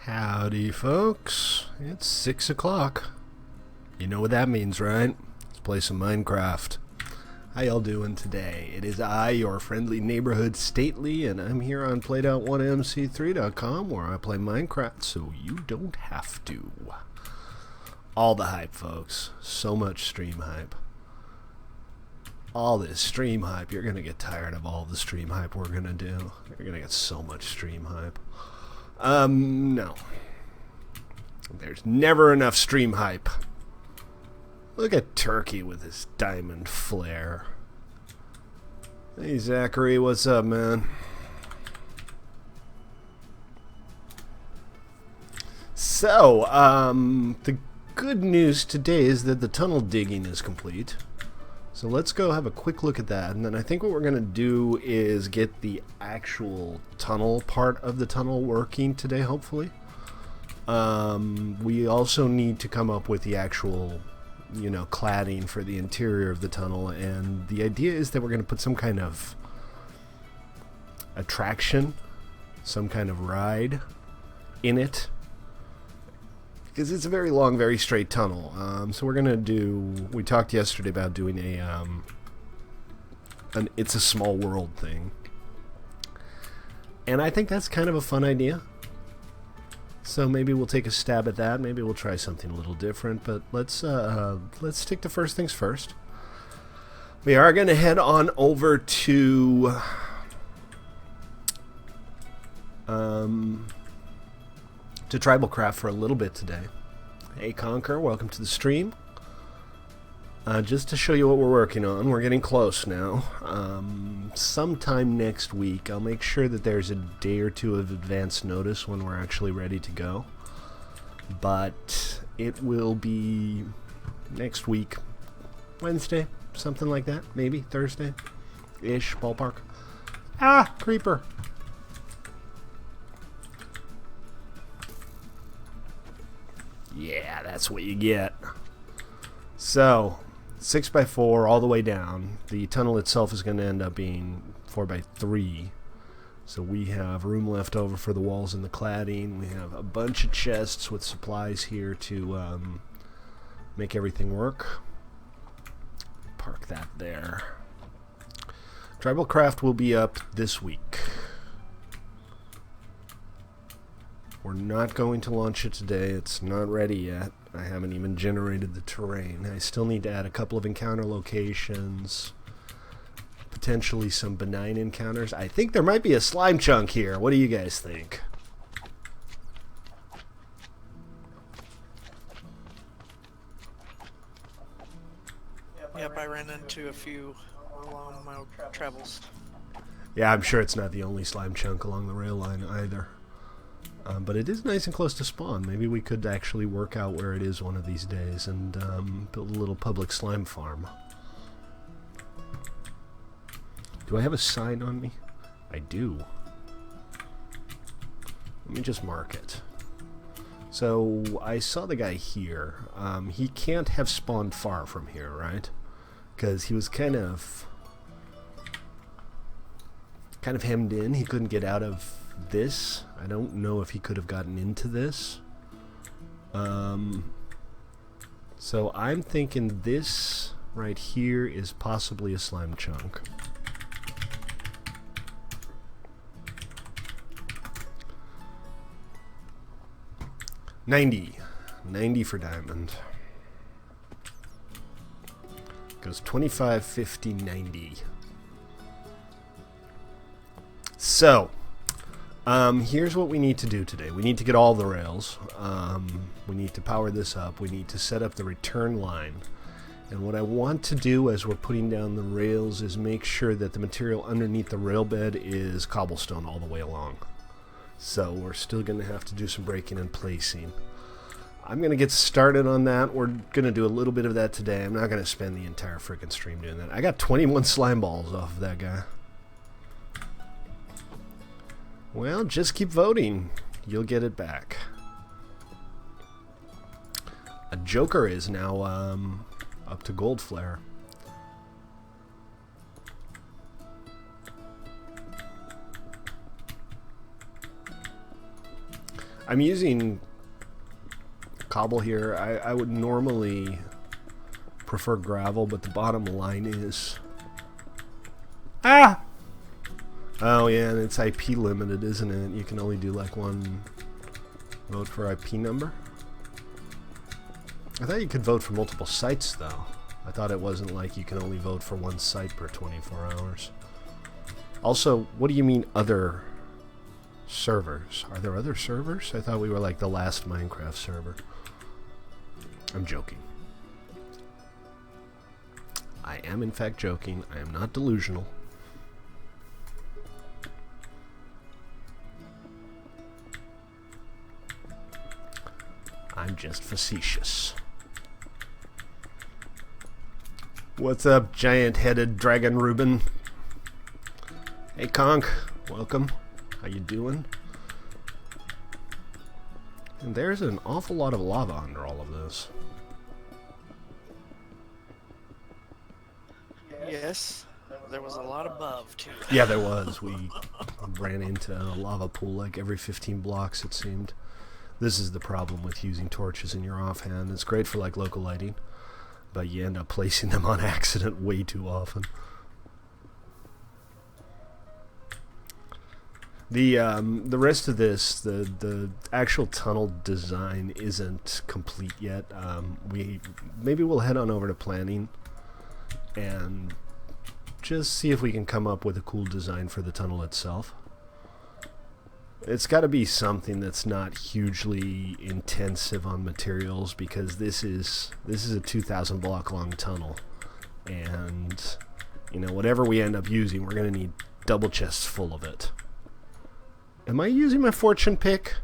Howdy, folks. It's 6 o'clock. You know what that means, right? Let's play some Minecraft. How y'all doing today? It is I, your friendly neighborhood Stately, and I'm here on Played1mc3.com where I play Minecraft so you don't have to. All the hype, folks. So much stream hype. All this stream hype. You're going to get tired of all the stream hype we're going to do. You're going to get so much stream hype. No. There's never enough stream hype. Look at Turkey with his diamond flare. Hey, Zachary, what's up, man? So, the good news today is that the tunnel digging is complete. So let's go have a quick look at that, and then I think what we're going to do is get the actual tunnel part of the tunnel working today, hopefully. We also need to come up with the actual, cladding for the interior of the tunnel, and the idea is that we're going to put some kind of attraction, some kind of ride in it. Because it's a very long, very straight tunnel. So we're going to do... We talked yesterday about doing an It's a Small World thing. And I think that's kind of a fun idea. So maybe we'll take a stab at that. Maybe we'll try something a little different. But let's stick to first things first. We are going to head on over to... TribalCraft for a little bit today. Hey Conquer, welcome to the stream. Just to show you what we're working on, we're getting close now. Sometime next week, I'll make sure that there's a day or two of advance notice when we're actually ready to go. But it will be next week, Wednesday, something like that, maybe Thursday-ish, ballpark. Ah, creeper. Yeah, that's what you get. So, 6x4 all the way down. The tunnel itself is going to end up being 4x3. So we have room left over for the walls and the cladding. We have a bunch of chests with supplies here to make everything work. Park that there. TribalCraft will be up this week. We're not going to launch it today. It's not ready yet. I haven't even generated the terrain. I still need to add a couple of encounter locations. Potentially some benign encounters. I think there might be a slime chunk here. What do you guys think? Yep, I ran into a few along my travels. Yeah, I'm sure it's not the only slime chunk along the rail line either. But it is nice and close to spawn. Maybe we could actually work out where it is one of these days and build a little public slime farm. Do I have a sign on me? I do. Let me just mark it. So I saw the guy here. He can't have spawned far from here, right? Because he was kind of hemmed in. He couldn't get out of this. I don't know if he could have gotten into this. So I'm thinking this right here is possibly a slime chunk. $90 for diamond. Goes 25, 50, 90. So here's what we need to do today. We need to get all the rails. We need to power this up. We need to set up the return line. And what I want to do as we're putting down the rails is make sure that the material underneath the rail bed is cobblestone all the way along. So we're still going to have to do some breaking and placing. I'm going to get started on that. We're going to do a little bit of that today. I'm not going to spend the entire freaking stream doing that. I got 21 slime balls off of that guy. Well, just keep voting. You'll get it back. A Joker is now up to gold flare. I'm using cobble here. I would normally prefer gravel, but the bottom line is... Ah! Oh yeah, and it's IP limited, isn't it? You can only do like one vote for IP number. I thought you could vote for multiple sites, though. I thought it wasn't like you can only vote for one site per 24 hours. Also, what do you mean other servers? Are there other servers? I thought we were like the last Minecraft server. I'm joking. I am in fact joking. I am not delusional. I'm just facetious. What's up, giant-headed Dragon Reuben? Hey, Conk. Welcome. How you doing? And there's an awful lot of lava under all of this. Yes, there was a lot above, too. Yeah, there was. We ran into a lava pool like every 15 blocks, it seemed. This is the problem with using torches in your offhand. It's great for like local lighting, but you end up placing them on accident way too often. The rest of this, the actual tunnel design isn't complete yet. Maybe we'll head on over to planning and just see if we can come up with a cool design for the tunnel itself. It's got to be something that's not hugely intensive on materials, because this is a 2,000 block long tunnel, and you know, whatever we end up using, we're going to need double chests full of it. Am I using my fortune pick?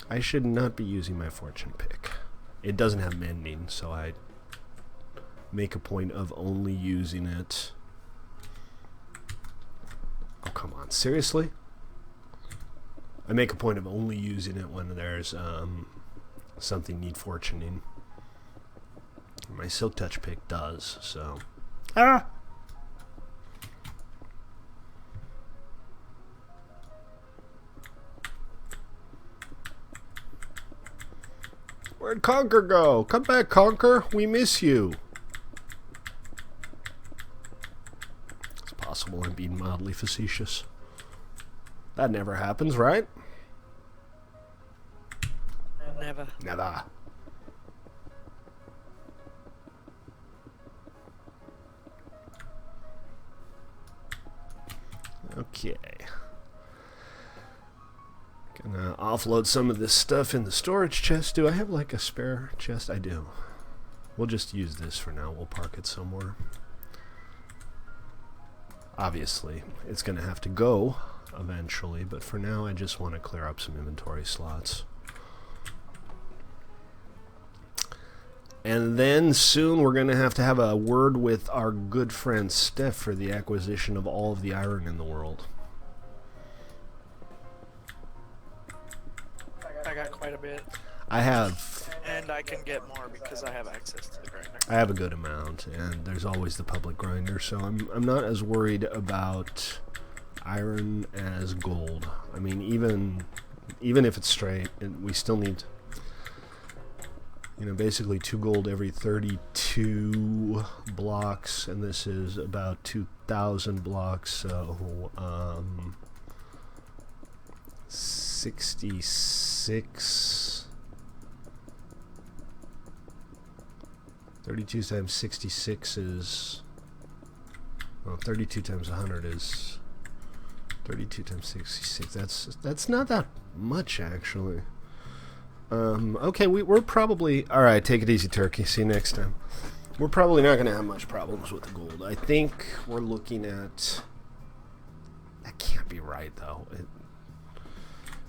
I should not be using my fortune pick. It doesn't have mending, so I make a point of only using it. Oh, come on, seriously? I make a point of only using it when there's something need fortuning. My silk touch pick does, so. Ah! Where'd Conker go? Come back, Conker. We miss you. It's possible I'm being mildly facetious. That never happens, right? Never. Never. Okay. Gonna offload some of this stuff in the storage chest. Do I have like a spare chest? I do. We'll just use this for now. We'll park it somewhere. Obviously, it's gonna have to go eventually, but for now I just want to clear up some inventory slots. And then soon we're going to have a word with our good friend Steph for the acquisition of all of the iron in the world. I got quite a bit. I have. And I can get more because I have access to the grinder. I have a good amount, and there's always the public grinder, so I'm not as worried about iron as gold. I mean, even if it's straight, we still need, you know, basically 2 gold every 32 blocks, and this is about 2,000 blocks, so 66. 32 times 66 is, well, 32 times 100 is 32 times 66. That's not that much, actually. Okay, we're probably... Alright, take it easy, Turkey. See you next time. We're probably not going to have much problems with the gold. I think we're looking at... That can't be right, though.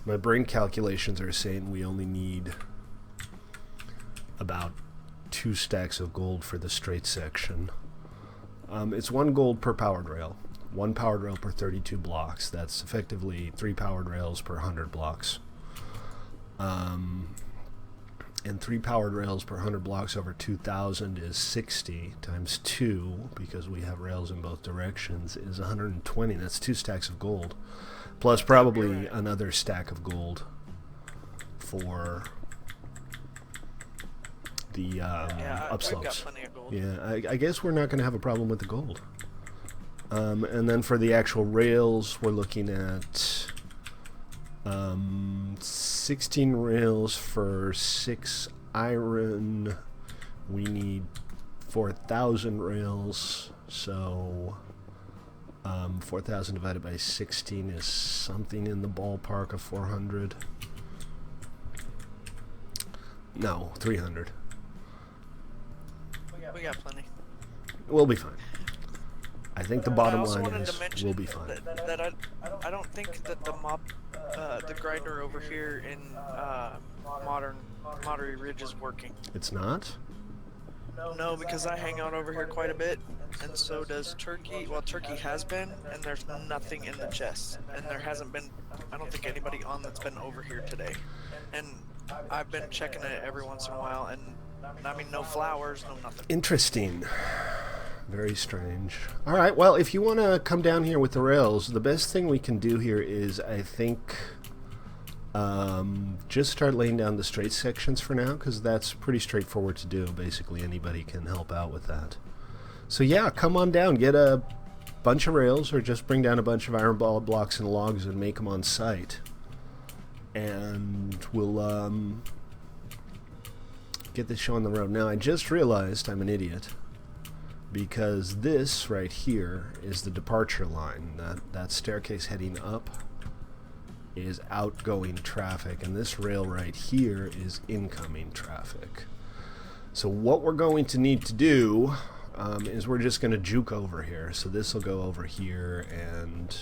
My brain calculations are saying we only need about 2 stacks of gold for the straight section. It's 1 gold per powered rail. 1 powered rail per 32 blocks. That's effectively 3 powered rails per 100 blocks. And 3 powered rails per 100 blocks over 2,000 is 60 times 2, because we have rails in both directions, is 120. That's 2 stacks of gold, plus probably another stack of gold. for the Yeah, I've got upslopes. plenty of gold. Yeah, I guess we're not going to have a problem with the gold. And then for the actual rails, we're looking at 16 rails for 6 iron. We need 4,000 rails, so 4,000 divided by 16 is something in the ballpark of 400. No, 300. We got plenty. We'll be fine. I think the bottom line wanted is to mention we'll be fine. that I don't think that the grinder over here in Monterey Ridge is working. It's not? No, because I hang out over here quite a bit, and so does Turkey. Well, Turkey has been, and there's nothing in the chest, and there hasn't been. I don't think anybody on that's been over here today, and I've been checking it every once in a while, and I mean, no flowers, no nothing. Interesting. Very strange. All right, well, if you want to come down here with the rails, the best thing we can do here is, I think, just start laying down the straight sections for now, because that's pretty straightforward to do. Basically, anybody can help out with that. So yeah, come on down, get a bunch of rails, or just bring down a bunch of iron ball blocks and logs and make them on site. And we'll get this show on the road. Now, I just realized I'm an idiot, because this right here is the departure line. That staircase heading up is outgoing traffic, and this rail right here is incoming traffic. So what we're going to need to do is we're just going to juke over here. So this will go over here and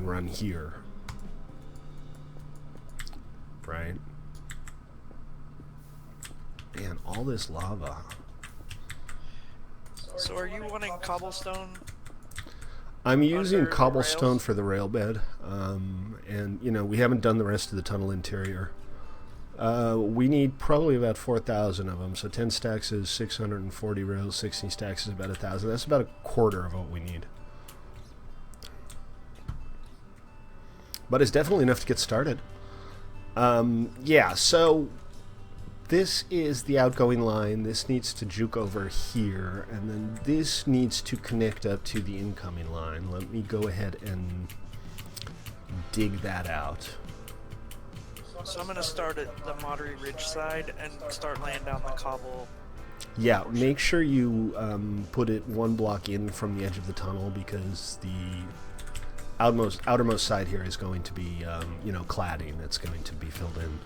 run here, right? Man, all this lava. So are you wanting cobblestone? I'm using Under the cobblestone rails? for the rail bed, and you know, we haven't done the rest of the tunnel interior. We need probably about 4,000 of them, so 10 stacks is 640 rails, 16 stacks is about 1,000. That's about a quarter of what we need. But it's definitely enough to get started. Yeah, so this is the outgoing line. This needs to juke over here, and then this needs to connect up to the incoming line. Let me go ahead and dig that out. So I'm going to start at the Monterey Ridge side and start laying down the cobble. Yeah, make sure you put it one block in from the edge of the tunnel, because the outermost side here is going to be, you know, cladding. It's going to be filled in.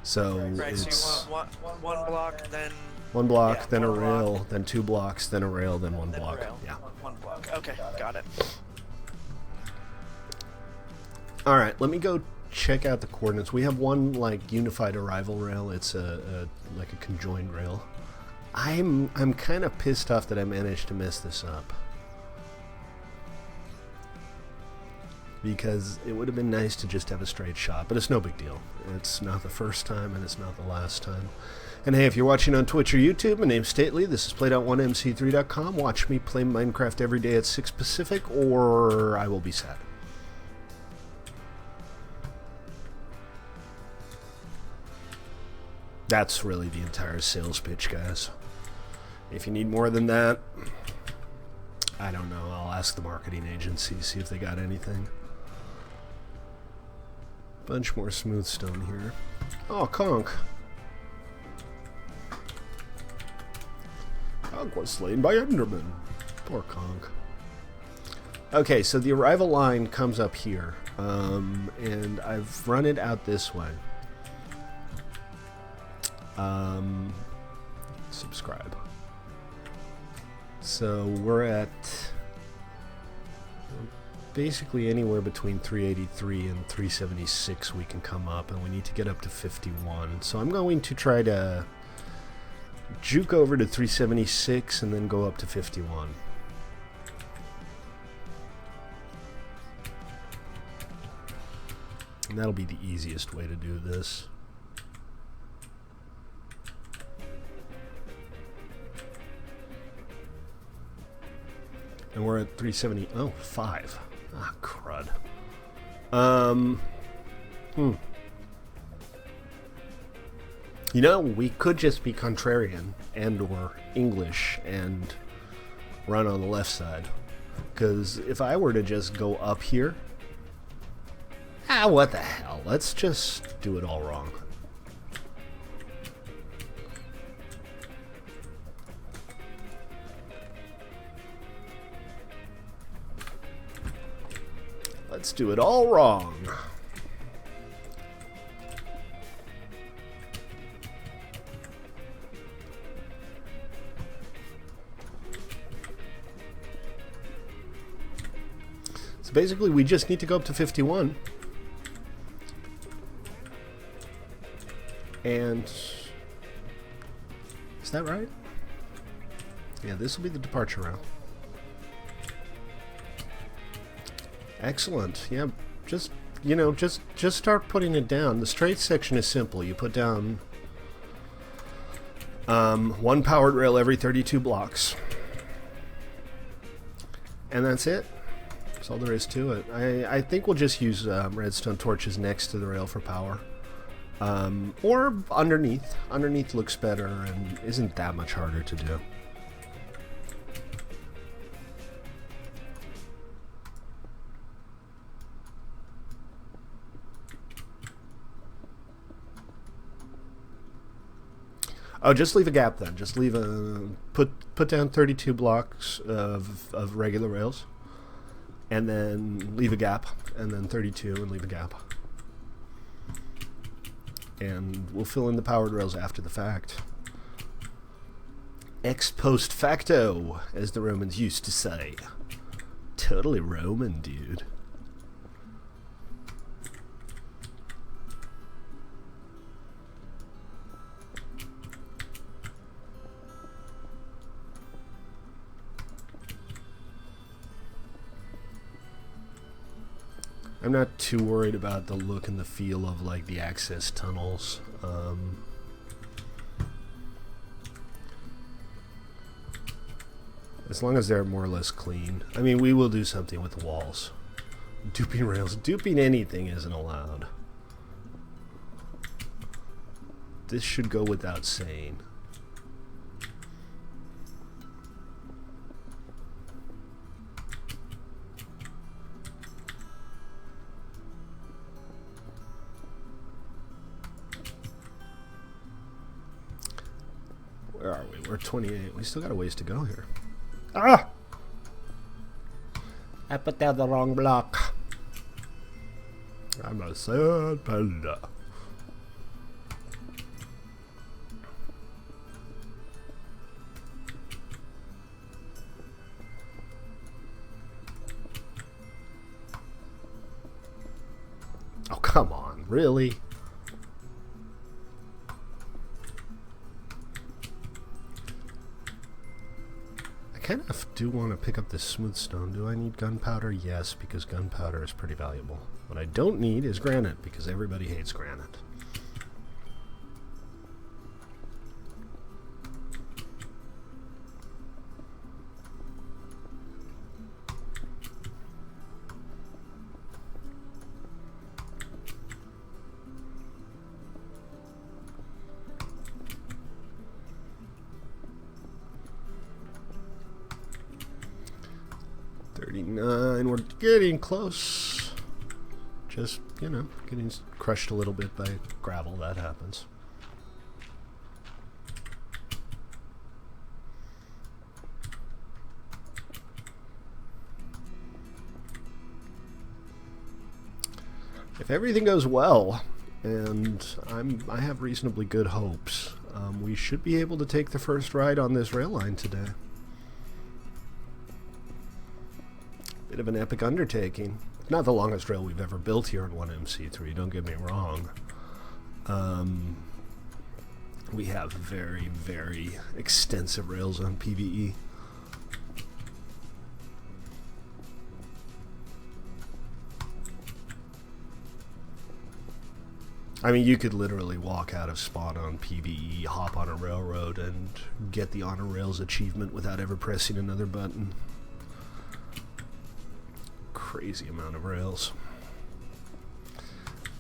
So Right, it's so you want one block, then... one block, yeah, then a one rail, block, then 2 blocks, then a rail, then one then a block. rail. Yeah. One block. Okay, got it. All right, let me go check out the coordinates. We have one like unified arrival rail. It's like a conjoined rail. I'm kind of pissed off that I managed to mess this up, because it would have been nice to just have a straight shot, but it's no big deal. It's not the first time, and it's not the last time. And hey, if you're watching on Twitch or YouTube, my name's Stately. This is Played.1MC3.com. Watch me play Minecraft every day at 6 Pacific, or I will be sad. That's really the entire sales pitch, guys. If you need more than that, I don't know. I'll ask the marketing agency, see if they got anything. Bunch more smooth stone here. Oh, conch. Conch was slain by Enderman. Poor conch. Okay, so the arrival line comes up here, and I've run it out this way. Subscribe. So we're at basically anywhere between 383 and 376 we can come up, and we need to get up to 51. So I'm going to try to juke over to 376 and then go up to 51. And that'll be the easiest way to do this. And we're at 370. Oh, 5. Ah, crud. You know, we could just be contrarian and or English and run on the left side. Because if I were to just go up here... what the hell? Let's just do it all wrong. Let's do it all wrong. So basically, we just need to go up to 51. And... is that right? Yeah, this will be the departure route. Excellent. Yeah, just, you know, just start putting it down. The straight section is simple. You put down one powered rail every 32 blocks. And that's it. That's all there is to it. I think we'll just use redstone torches next to the rail for power. Or underneath. Underneath looks better and isn't that much harder to do. Oh, just leave a gap then. Just leave a put down 32 blocks of regular rails, and then leave a gap, and then 32 and leave a gap, and we'll fill in the powered rails after the fact. Ex post facto, as the Romans used to say. Totally Roman, dude. I'm not too worried about the look and the feel of like the access tunnels. As long as they're more or less clean. I mean, we will do something with the walls. Duping rails. Duping anything isn't allowed. This should go without saying. Where are we? We're 28. We still got a ways to go here. Ah! I put down the wrong block. I'm a sad panda. Oh, come on. Really? I kind of do want to pick up this smooth stone. Do I need gunpowder? Yes, because gunpowder is pretty valuable. What I don't need is granite, because everybody hates granite. We're getting close. Just, you know, getting crushed a little bit by gravel. That happens. If everything goes well, and I have reasonably good hopes, we should be able to take the first ride on this rail line today. Bit of an epic undertaking. Not the longest rail we've ever built here in 1MC3, don't get me wrong. We have very, very extensive rails on PvE. I mean, you could literally walk out of spawn on PvE, hop on a railroad, and get the Honor Rails achievement without ever pressing another button. Crazy amount of rails.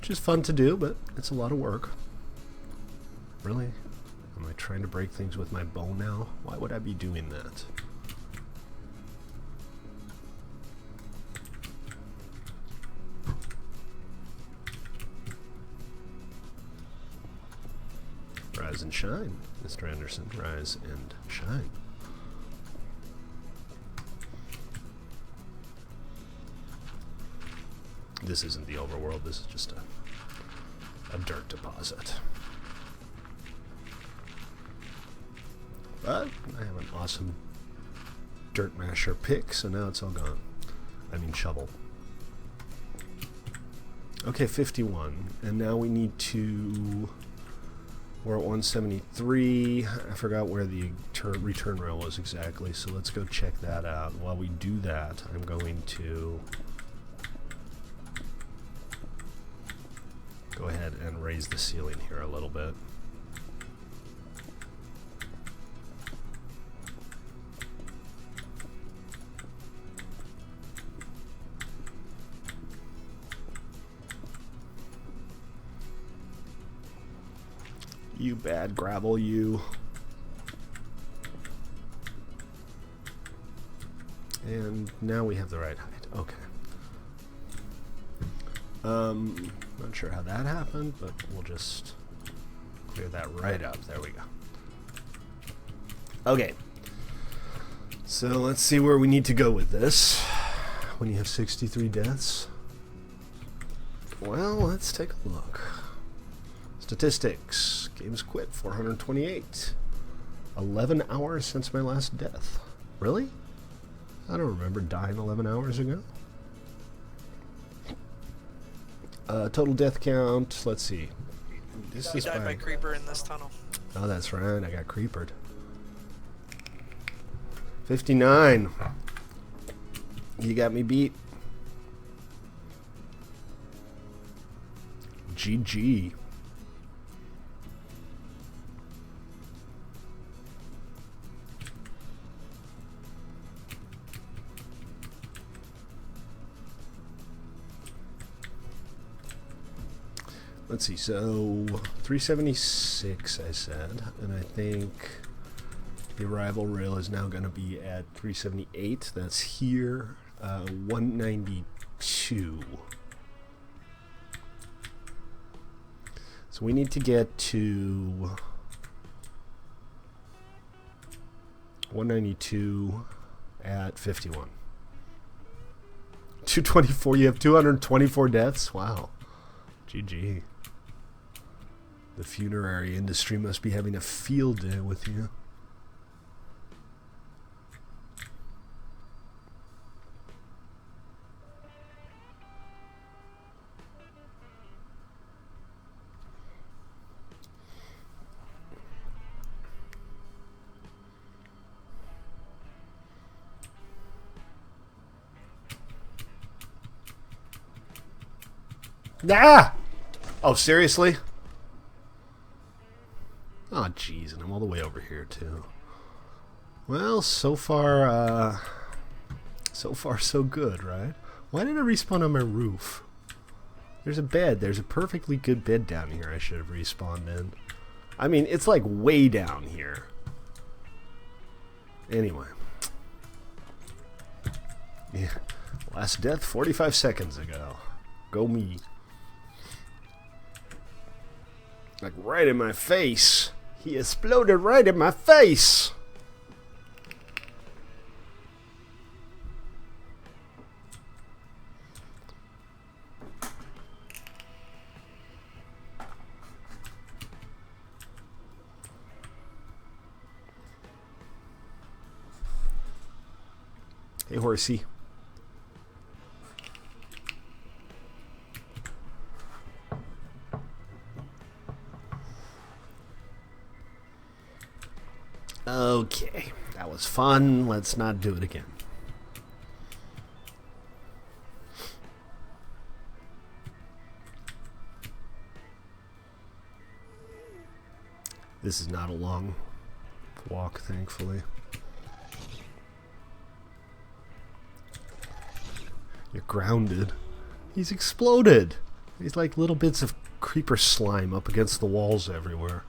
which is fun to do, but it's a lot of work. Really? Am I trying to break things with my bow now? Why would I be doing that? Rise and shine, Mr. Anderson. Rise and shine. This isn't the overworld, this is just a dirt deposit. But I have an awesome dirt masher pick, so now it's all gone. I mean shovel. Okay, 51. And now we need to... We're at 173. I forgot where the return rail was exactly, so let's go check that out. While we do that, I'm going to go ahead and raise the ceiling here a little bit. You bad gravel, you. And now we have the right height. Okay. Not sure how that happened, but we'll just clear that right up. There we go. Okay. So let's see where we need to go with this. When you have 63 deaths. Well, let's take a look. Statistics. Games quit, 428. 11 hours since my last death. Really? I don't remember dying 11 hours ago. Total death count, let's see. This You died by creeper in this tunnel. Oh, that's right, I got creepered. 59. You got me beat. GG. Let's see, so 376 I said, and I think the arrival rail is now going to be at 378. That's here, 192. So we need to get to 192 at 51. 224, you have 224 deaths? Wow. GG. The funerary industry must be having a field day with you. Ah! Oh, seriously? Oh, jeez, and I'm all the way over here, too. Well, so far so good, right? Why did I respawn on my roof? There's a bed. There's a perfectly good bed down here I should have respawned in. I mean, it's like way down here. Anyway. Yeah. Last death 45 seconds ago. Go me. Like right in my face. He exploded right in my face. Hey, horsey. Okay, that was fun. Let's not do it again. This is not a long walk, thankfully. You're grounded. He's exploded. These like little bits of creeper slime up against the walls everywhere.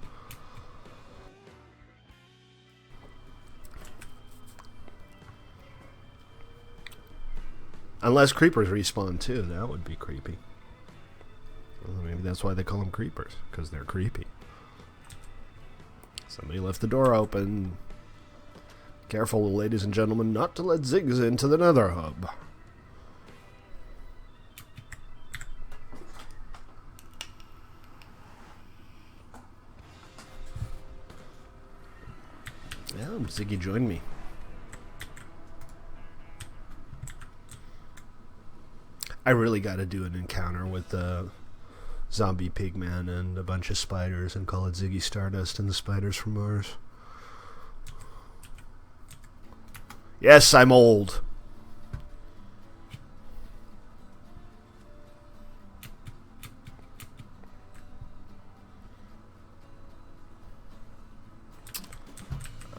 Unless creepers respawn too, that would be creepy. Well, maybe that's why they call them creepers, because they're creepy. Somebody left the door open. Careful, ladies and gentlemen, not to let Ziggs into the nether hub. Yeah, Ziggy joined me. I really got to do an encounter with the zombie pigman and a bunch of spiders and call it Ziggy Stardust and the Spiders from Mars. Yes, I'm old.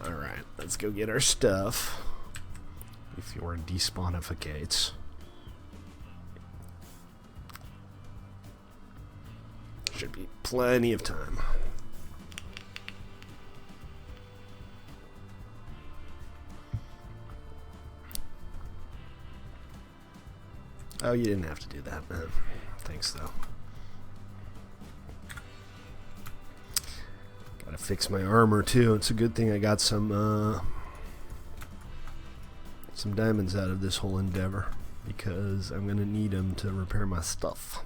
Alright, let's go get our stuff. If you're despawnificates. Should be plenty of time. Oh, you didn't have to do that, man. Thanks, though. Gotta fix my armor, too. It's a good thing I got some diamonds out of this whole endeavor, because I'm gonna need them to repair my stuff.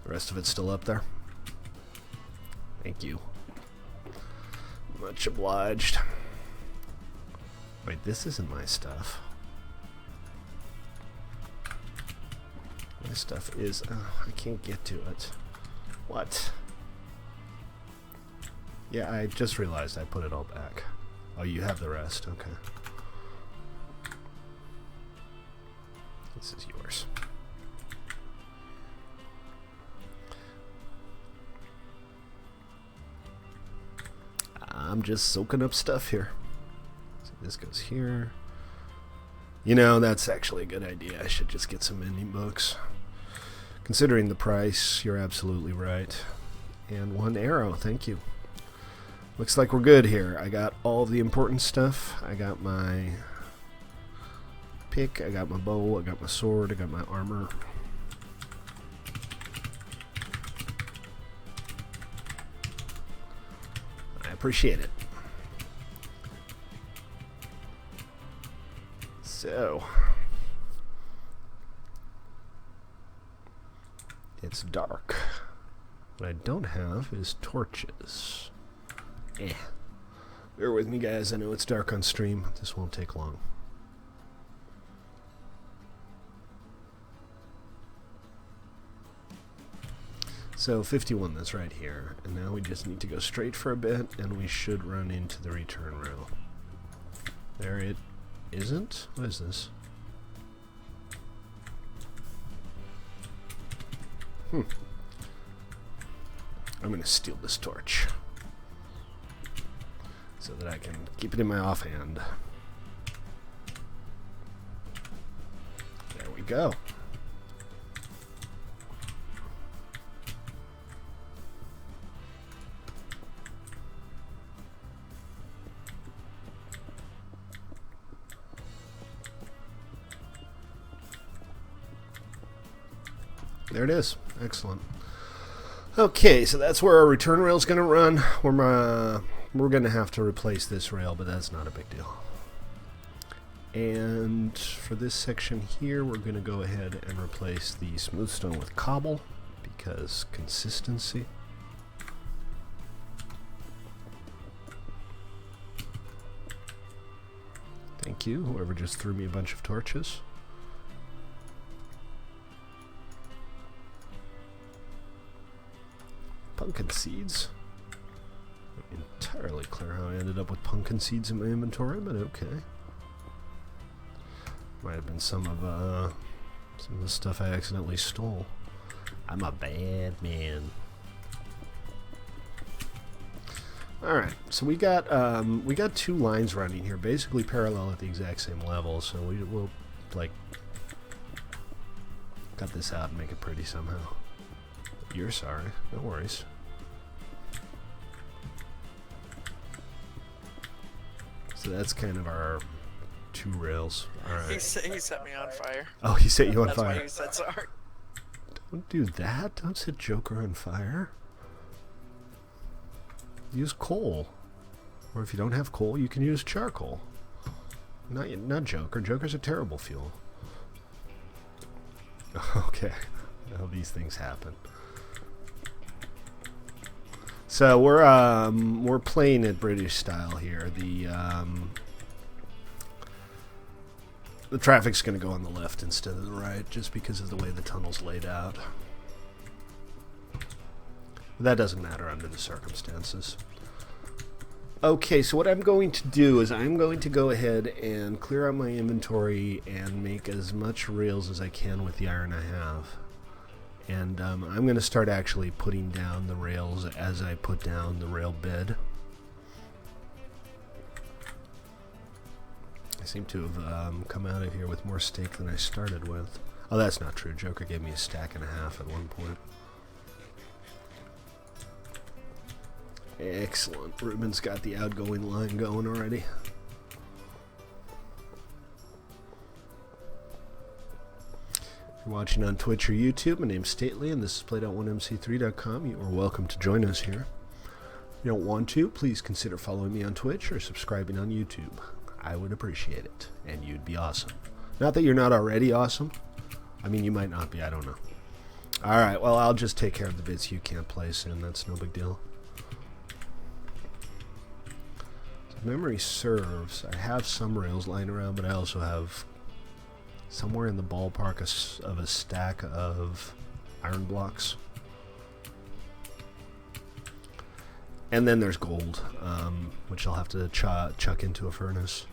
The rest of it's still up there. Thank you. Much obliged. Wait, this isn't my stuff. My stuff is... I can't get to it. What? Yeah, I just realized I put it all back. Oh, you have the rest. Okay. This is yours. I'm just soaking up stuff here. So this goes here. You know, that's actually a good idea. I should just get some mini books. Considering the price, you're absolutely right. And one arrow, thank you. Looks like we're good here. I got all of the important stuff. I got my pick, I got my bow, I got my sword, I got my armor. I appreciate it. So, it's dark. What I don't have is torches. Bear with me, guys. I know it's dark on stream. This won't take long. So 51, that's right here. And now we just need to go straight for a bit, and we should run into the return rail. There it isn't? What is this? I'm going to steal this torch so that I can keep it in my offhand. There we go. There it is. Excellent. Okay, so that's where our return rail is going to run. We're going to have to replace this rail, but that's not a big deal. And for this section here, we're going to go ahead and replace the smooth stone with cobble, because consistency. Thank you, whoever just threw me a bunch of torches. Pumpkin seeds. Not entirely clear how I ended up with pumpkin seeds in my inventory, but okay. Might have been some of the stuff I accidentally stole. I'm a bad man. Alright, so we got two lines running here, basically parallel at the exact same level, so we'll like cut this out and make it pretty somehow. You're sorry, no worries. So that's kind of our two rails. Alright. He set me on fire. Oh, he set you on That's fire. why he said sorry. Don't do that. Don't set Joker on fire. Use coal. Or if you don't have coal, you can use charcoal. Not Joker. Joker's a terrible fuel. Okay. Well, these things happen. So we're playing it British style here. The traffic's going to go on the left instead of the right, just because of the way the tunnel's laid out. That doesn't matter under the circumstances. Okay, so what I'm going to do is I'm going to go ahead and clear out my inventory and make as much rails as I can with the iron I have. And I'm going to start actually putting down the rails as I put down the rail bed. I seem to have come out of here with more steak than I started with. Oh, that's not true. Joker gave me a stack and a half at one point. Excellent. Ruben's got the outgoing line going already. If you're watching on Twitch or YouTube, my name's Stately, and this is played.1mc3.com. You are welcome to join us here. If you don't want to, please consider following me on Twitch or subscribing on YouTube. I would appreciate it, and you'd be awesome. Not that you're not already awesome. I mean, you might not be, I don't know. Alright, well, I'll just take care of the bits you can't place in. That's no big deal. If memory serves, I have some rails lying around, but I also have somewhere in the ballpark of a stack of iron blocks. And then there's gold, which I'll have to chuck into a furnace.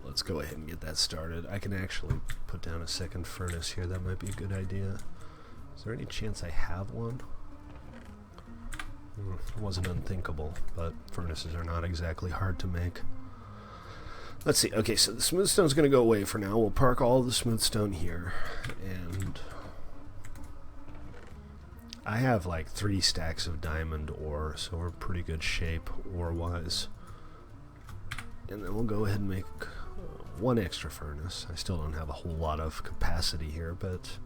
Let's go ahead and get that started. I can actually put down a second furnace here. That might be a good idea. Is there any chance I have one? It wasn't unthinkable, but furnaces are not exactly hard to make. Let's see. Okay, so the smooth stone's going to go away for now. We'll park all the smooth stone here. And I have like 3 stacks of diamond ore, so we're in pretty good shape ore-wise. And then we'll go ahead and make one extra furnace. I still don't have a whole lot of capacity here, but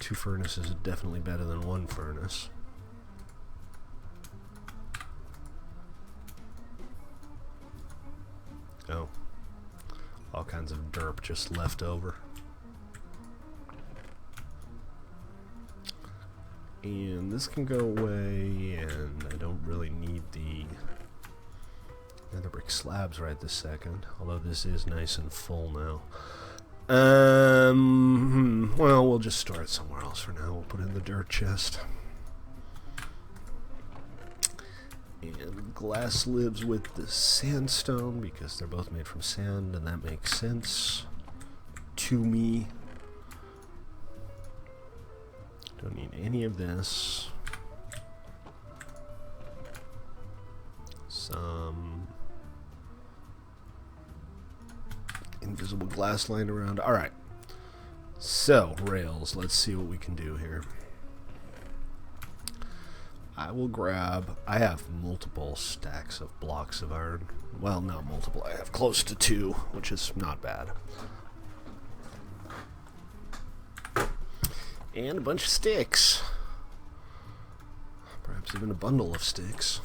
2 furnaces is definitely better than 1 furnace. Oh, all kinds of derp just left over. And this can go away, and I don't really need the nether brick slabs right this second, although this is nice and full now. Well, we'll just store it somewhere else for now. We'll put it in the dirt chest. And glass lives with the sandstone because they're both made from sand, and that makes sense to me. Don't need any of this. Some invisible glass lying around. Alright. So, rails. Let's see what we can do here. I will grab... I have multiple stacks of blocks of iron. Well, not multiple. I have close to 2, which is not bad. And a bunch of sticks. Perhaps even a bundle of sticks.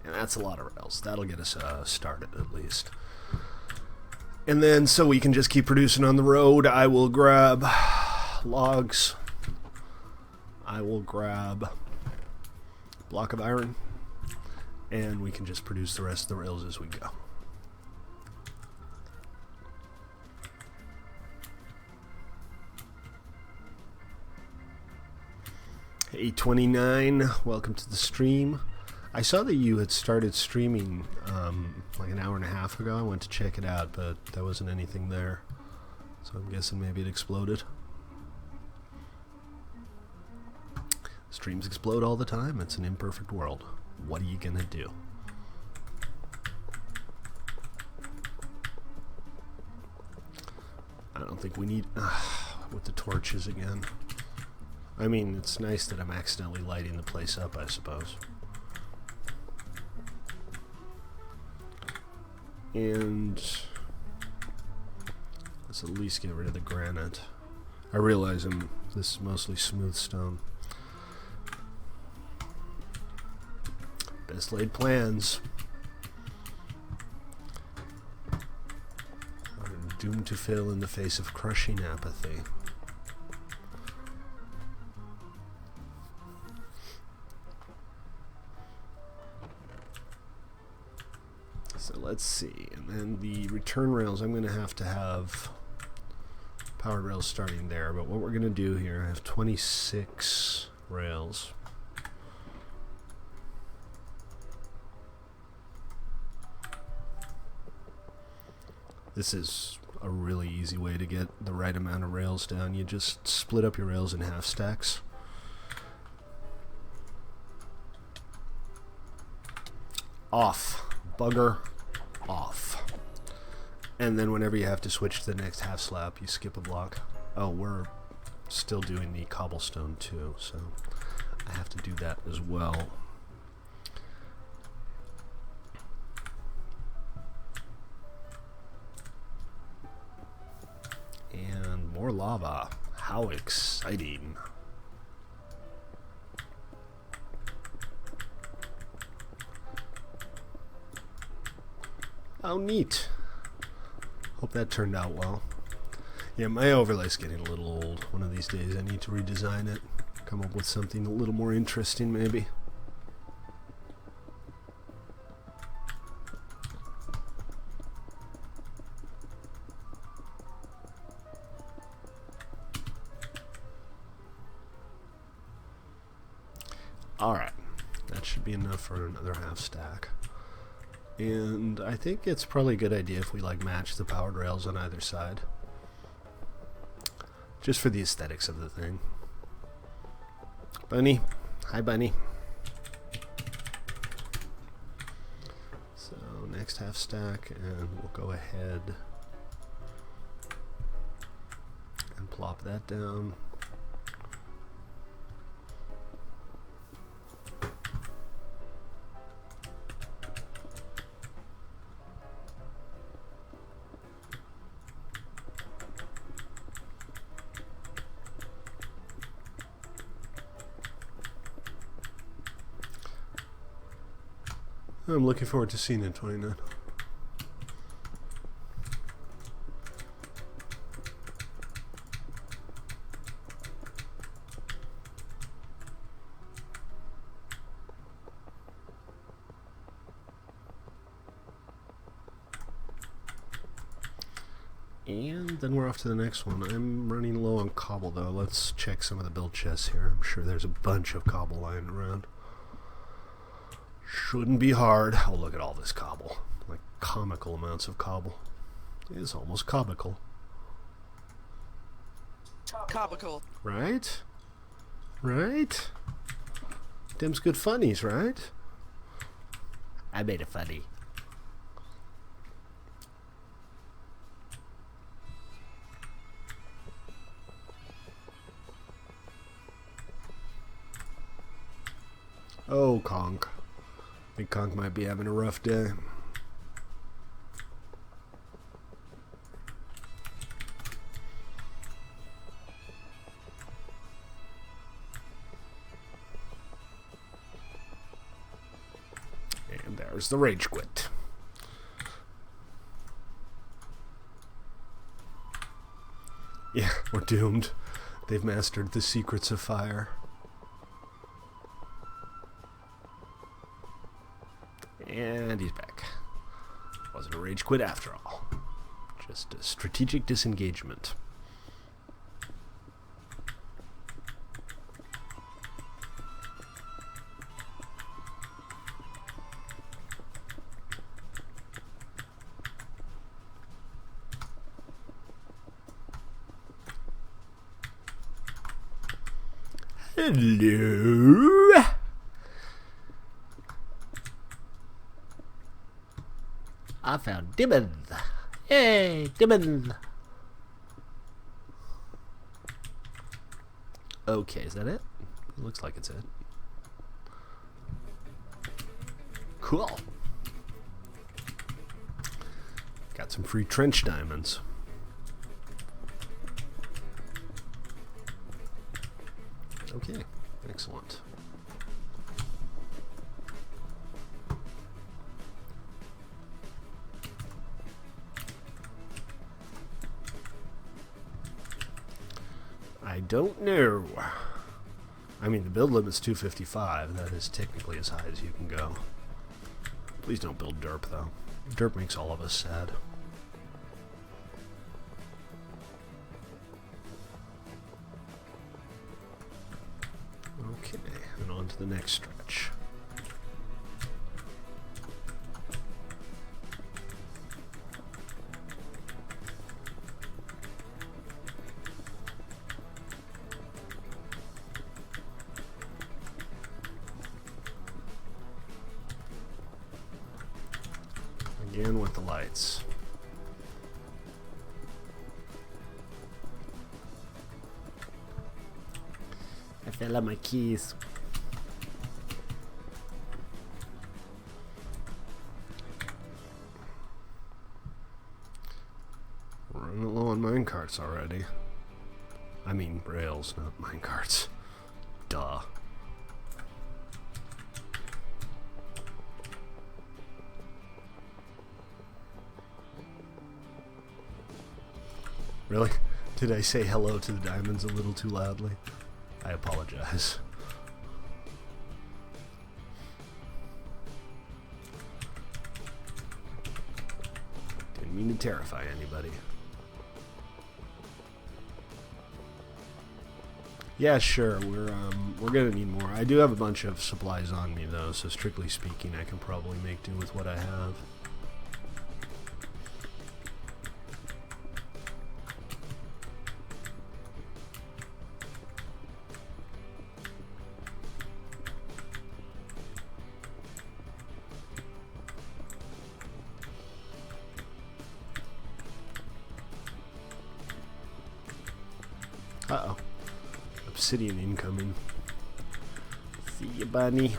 And that's a lot of rails. That'll get us started at least. And then so we can just keep producing on the road, I will grab logs. I will grab a block of iron. And we can just produce the rest of the rails as we go. 8:29. Welcome to the stream. I saw that you had started streaming like an hour and a half ago. I went to check it out, but there wasn't anything there. So I'm guessing maybe it exploded. Streams explode all the time. It's an imperfect world. What are you gonna do? I don't think we need... with the torches again. I mean, it's nice that I'm accidentally lighting the place up, I suppose. And let's at least get rid of the granite. I realize this is mostly smooth stone. Best laid plans are doomed to fail in the face of crushing apathy. So let's see, and then the return rails, I'm going to have powered rails starting there, but what we're going to do here, I have 26 rails. This is a really easy way to get the right amount of rails down. You just split up your rails in half stacks. Off. Bugger. Off. And then whenever you have to switch to the next half slab, you skip a block. Oh, we're still doing the cobblestone too, so I have to do that as well. And more lava. How exciting. Oh, neat. Hope that turned out well. Yeah, my overlay's getting a little old. One of these days I need to redesign it. Come up with something a little more interesting, maybe. Alright. That should be enough for another half stack. And I think it's probably a good idea if we like match the powered rails on either side. Just for the aesthetics of the thing. Bunny. Hi, Bunny. So next half stack, and we'll go ahead and plop that down. I'm looking forward to seeing it in 29. And then we're off to the next one. I'm running low on cobble though. Let's check some of the build chests here. I'm sure there's a bunch of cobble lying around. Shouldn't be hard. Oh, look at all this cobble. Like comical amounts of cobble. It's almost comical. Comical. Right? Right? Them's good funnies, right? I made it funny. Oh, Conk. I think Conk might be having a rough day. And there's the rage quit. Yeah, we're doomed. They've mastered the secrets of fire. And he's back. Wasn't a rage quit after all. Just a strategic disengagement. Hello. I found diamonds. Yay, diamonds. Okay, is that it? It looks like it's it. Cool. Got some free trench diamonds. Okay, excellent. I don't know. I mean, the build limit's 255. That is technically as high as you can go. Please don't build derp, though. Derp makes all of us sad. Okay, and on to the next stretch. Again with the lights. I fell on my keys. We're running low on minecarts already. I mean rails, not minecarts. Duh. Really? Did I say hello to the diamonds a little too loudly? I apologize. Didn't mean to terrify anybody. Yeah, sure. We're gonna need more. I do have a bunch of supplies on me though, so strictly speaking, I can probably make do with what I have. Uh-oh. Obsidian incoming. See ya, bunny.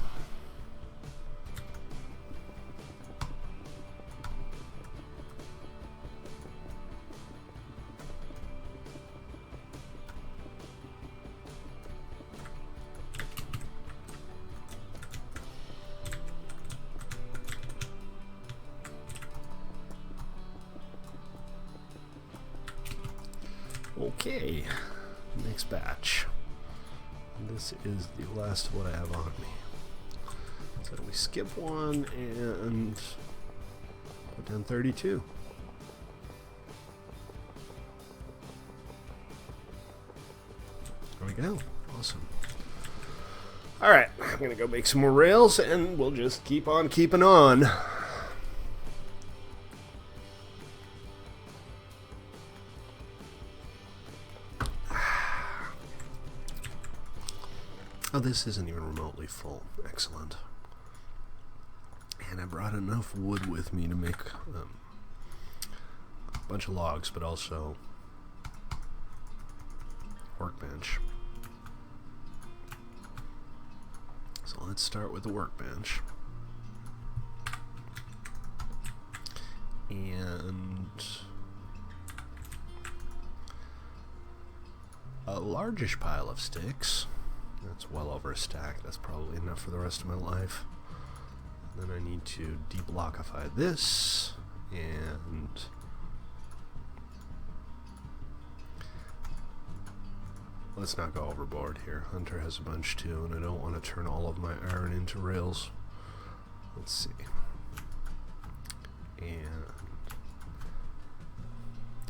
Okay. Next batch. This is the last of what I have on me. So we skip one and put down 32. There we go. Awesome. Alright, I'm gonna go make some more rails and we'll just keep on keeping on. Oh, this isn't even remotely full. Excellent. And I brought enough wood with me to make a bunch of logs, but also workbench. So let's start with the workbench. And a largish pile of sticks. That's well over a stack. That's probably enough for the rest of my life. Then I need to deblockify this and let's not go overboard here. Hunter has a bunch too, and I don't want to turn all of my iron into rails. Let's see. And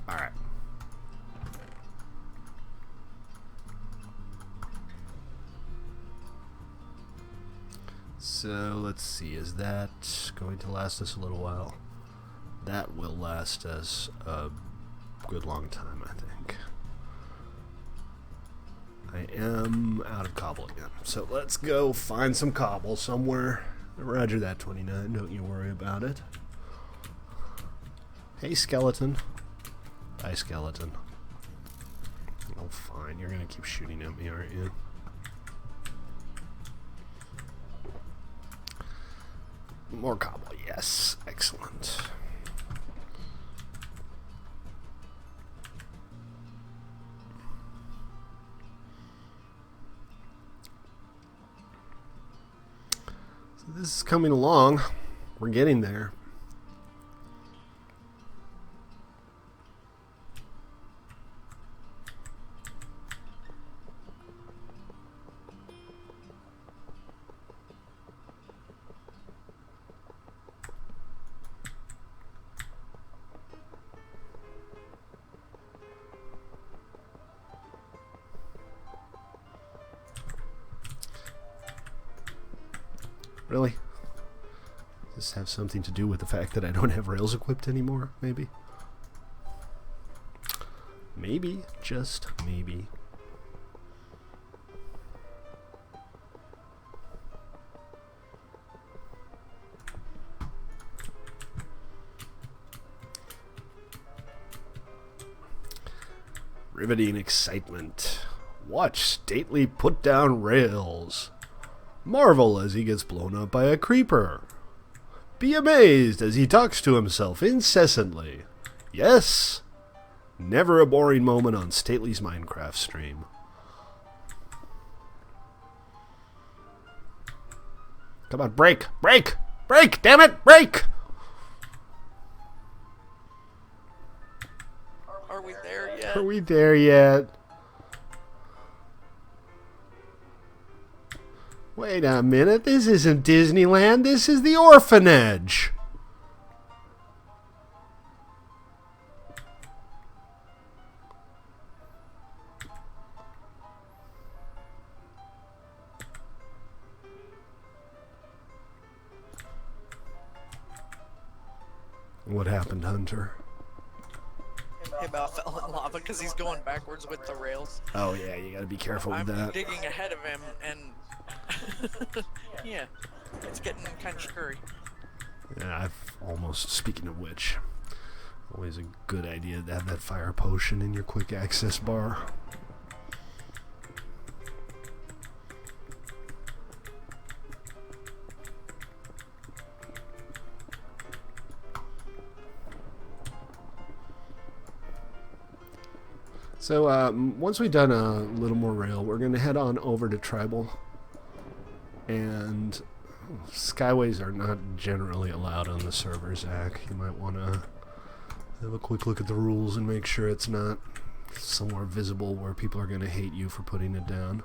alright. So let's see, is that going to last us a little while? That will last us a good long time, I think. I am out of cobble again. So let's go find some cobble somewhere. Roger that, 29. Don't you worry about it. Hey, skeleton. Bye, skeleton. Oh, fine. You're going to keep shooting at me, aren't you? More cobble. Yes. Excellent. So this is coming along. We're getting there. Really? Does this have something to do with the fact that I don't have rails equipped anymore, maybe? Maybe, just maybe. Riveting excitement. Watch Stately put down rails. Marvel as he gets blown up by a creeper. Be amazed as he talks to himself incessantly. Yes, never a boring moment on Stately's Minecraft stream. Come on, break! Break! Break! Damn it! Break! Are we there yet? Are we there yet? Wait a minute, this isn't Disneyland, this is the orphanage! What happened, Hunter? He about fell in lava because he's going backwards with the rails. Oh yeah, you gotta be careful with I'm that. digging ahead of him, and yeah, it's getting kind of scurry. Yeah, I've almost, speaking of which, always a good idea to have that fire potion in your quick access bar. So once we've done a little more rail, we're going to head on over to Tribal. And skyways are not generally allowed on the server, Zach. You might want to have a quick look at the rules and make sure it's not somewhere visible where people are going to hate you for putting it down.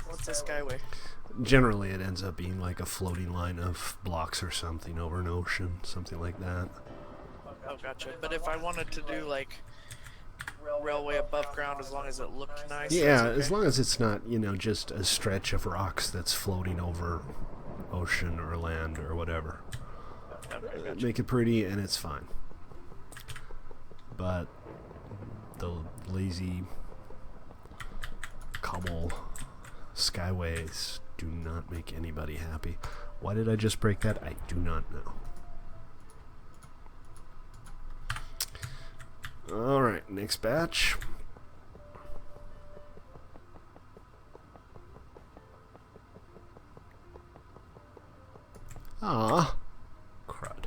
What's a skyway? Generally, it ends up being like a floating line of blocks or something over an ocean, something like that. Oh, gotcha. But if I wanted to do like railway above ground, as long as it looked nice. Yeah, okay. as long as it's not, you know, just a stretch of rocks that's floating over ocean or land or whatever. Okay, gotcha. Make it pretty and it's fine. But the lazy cobble skyways do not make anybody happy. Why did I just break that? I do not know. Alright, next batch. Ah, crud.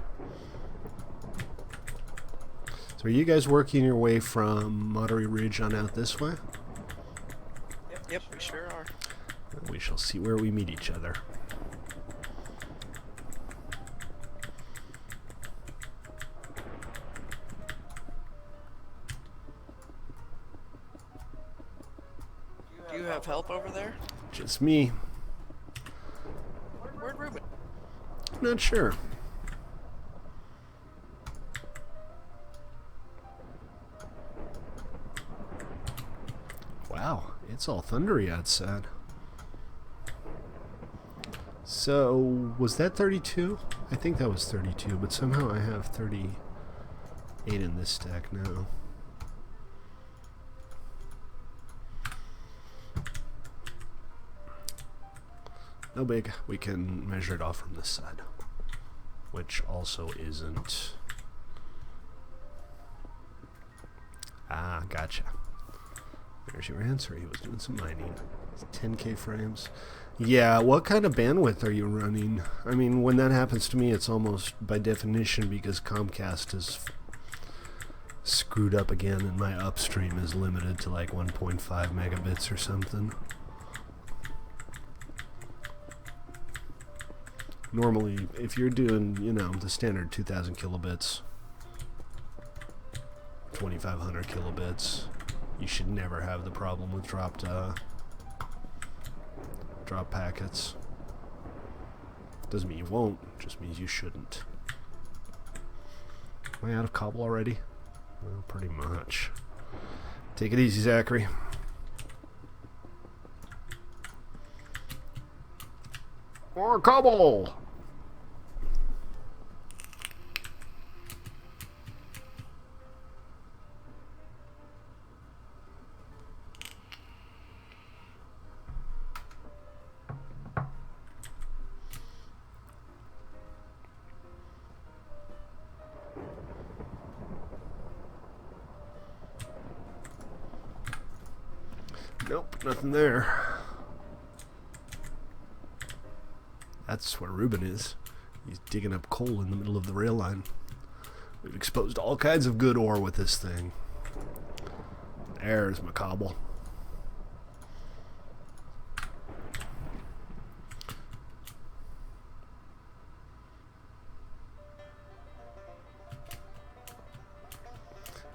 So are you guys working your way from Monterey Ridge on out this way? Yep, we sure are. We shall see where we meet each other. Do you have help over there? Just me. Where'd Ruben? Not sure. Wow, it's all thundery outside. So, was that 32? I think that was 32, but somehow I have 38 in this stack now. No big. We can measure it off from this side, which also isn't. Ah, gotcha. There's your answer. He was doing some mining. 10K frames. Yeah, what kind of bandwidth are you running? I mean, when that happens to me, it's almost by definition because Comcast is screwed up again and my upstream is limited to like 1.5 megabits or something. Normally, if you're doing, you know, the standard 2000 kilobits, 2500 kilobits, you should never have the problem with drop packets. Doesn't mean you won't, just means you shouldn't. Am I out of cobble already? Well, pretty much. Take it easy, Zachary. More cobble! Nope, nothing there. That's where Ruben is. He's digging up coal in the middle of the rail line. We've exposed all kinds of good ore with this thing. There's my cobble.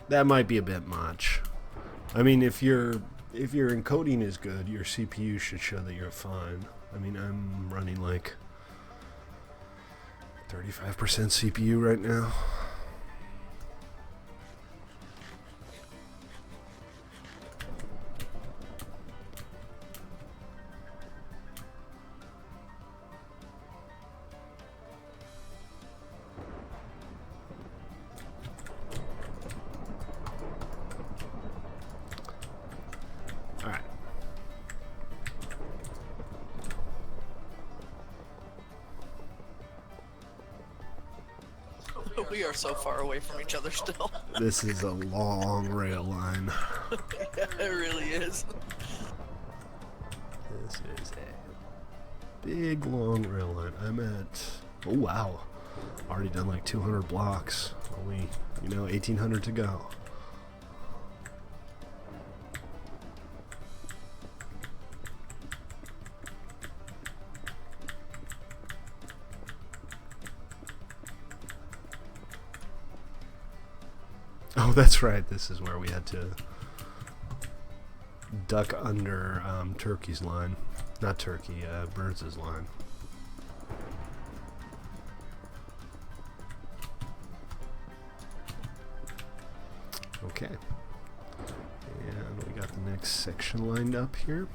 That might be a bit much. I mean, if your encoding is good, your CPU should show that you're fine. I mean, I'm running like 35% CPU right now. We are so far away from each other still. This is a long rail line. Yeah, it really is. This is a big long rail line. I'm at, oh wow, already done like 200 blocks. Only, 1,800 to go. Oh, that's right. This is where we had to duck under Turkey's line. Not Turkey, Birds' line. Okay. And we got the next section lined up here.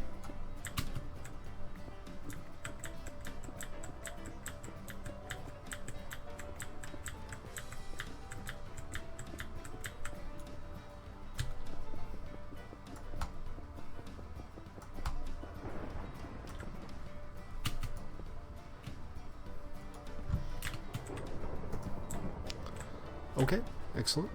Okay, excellent.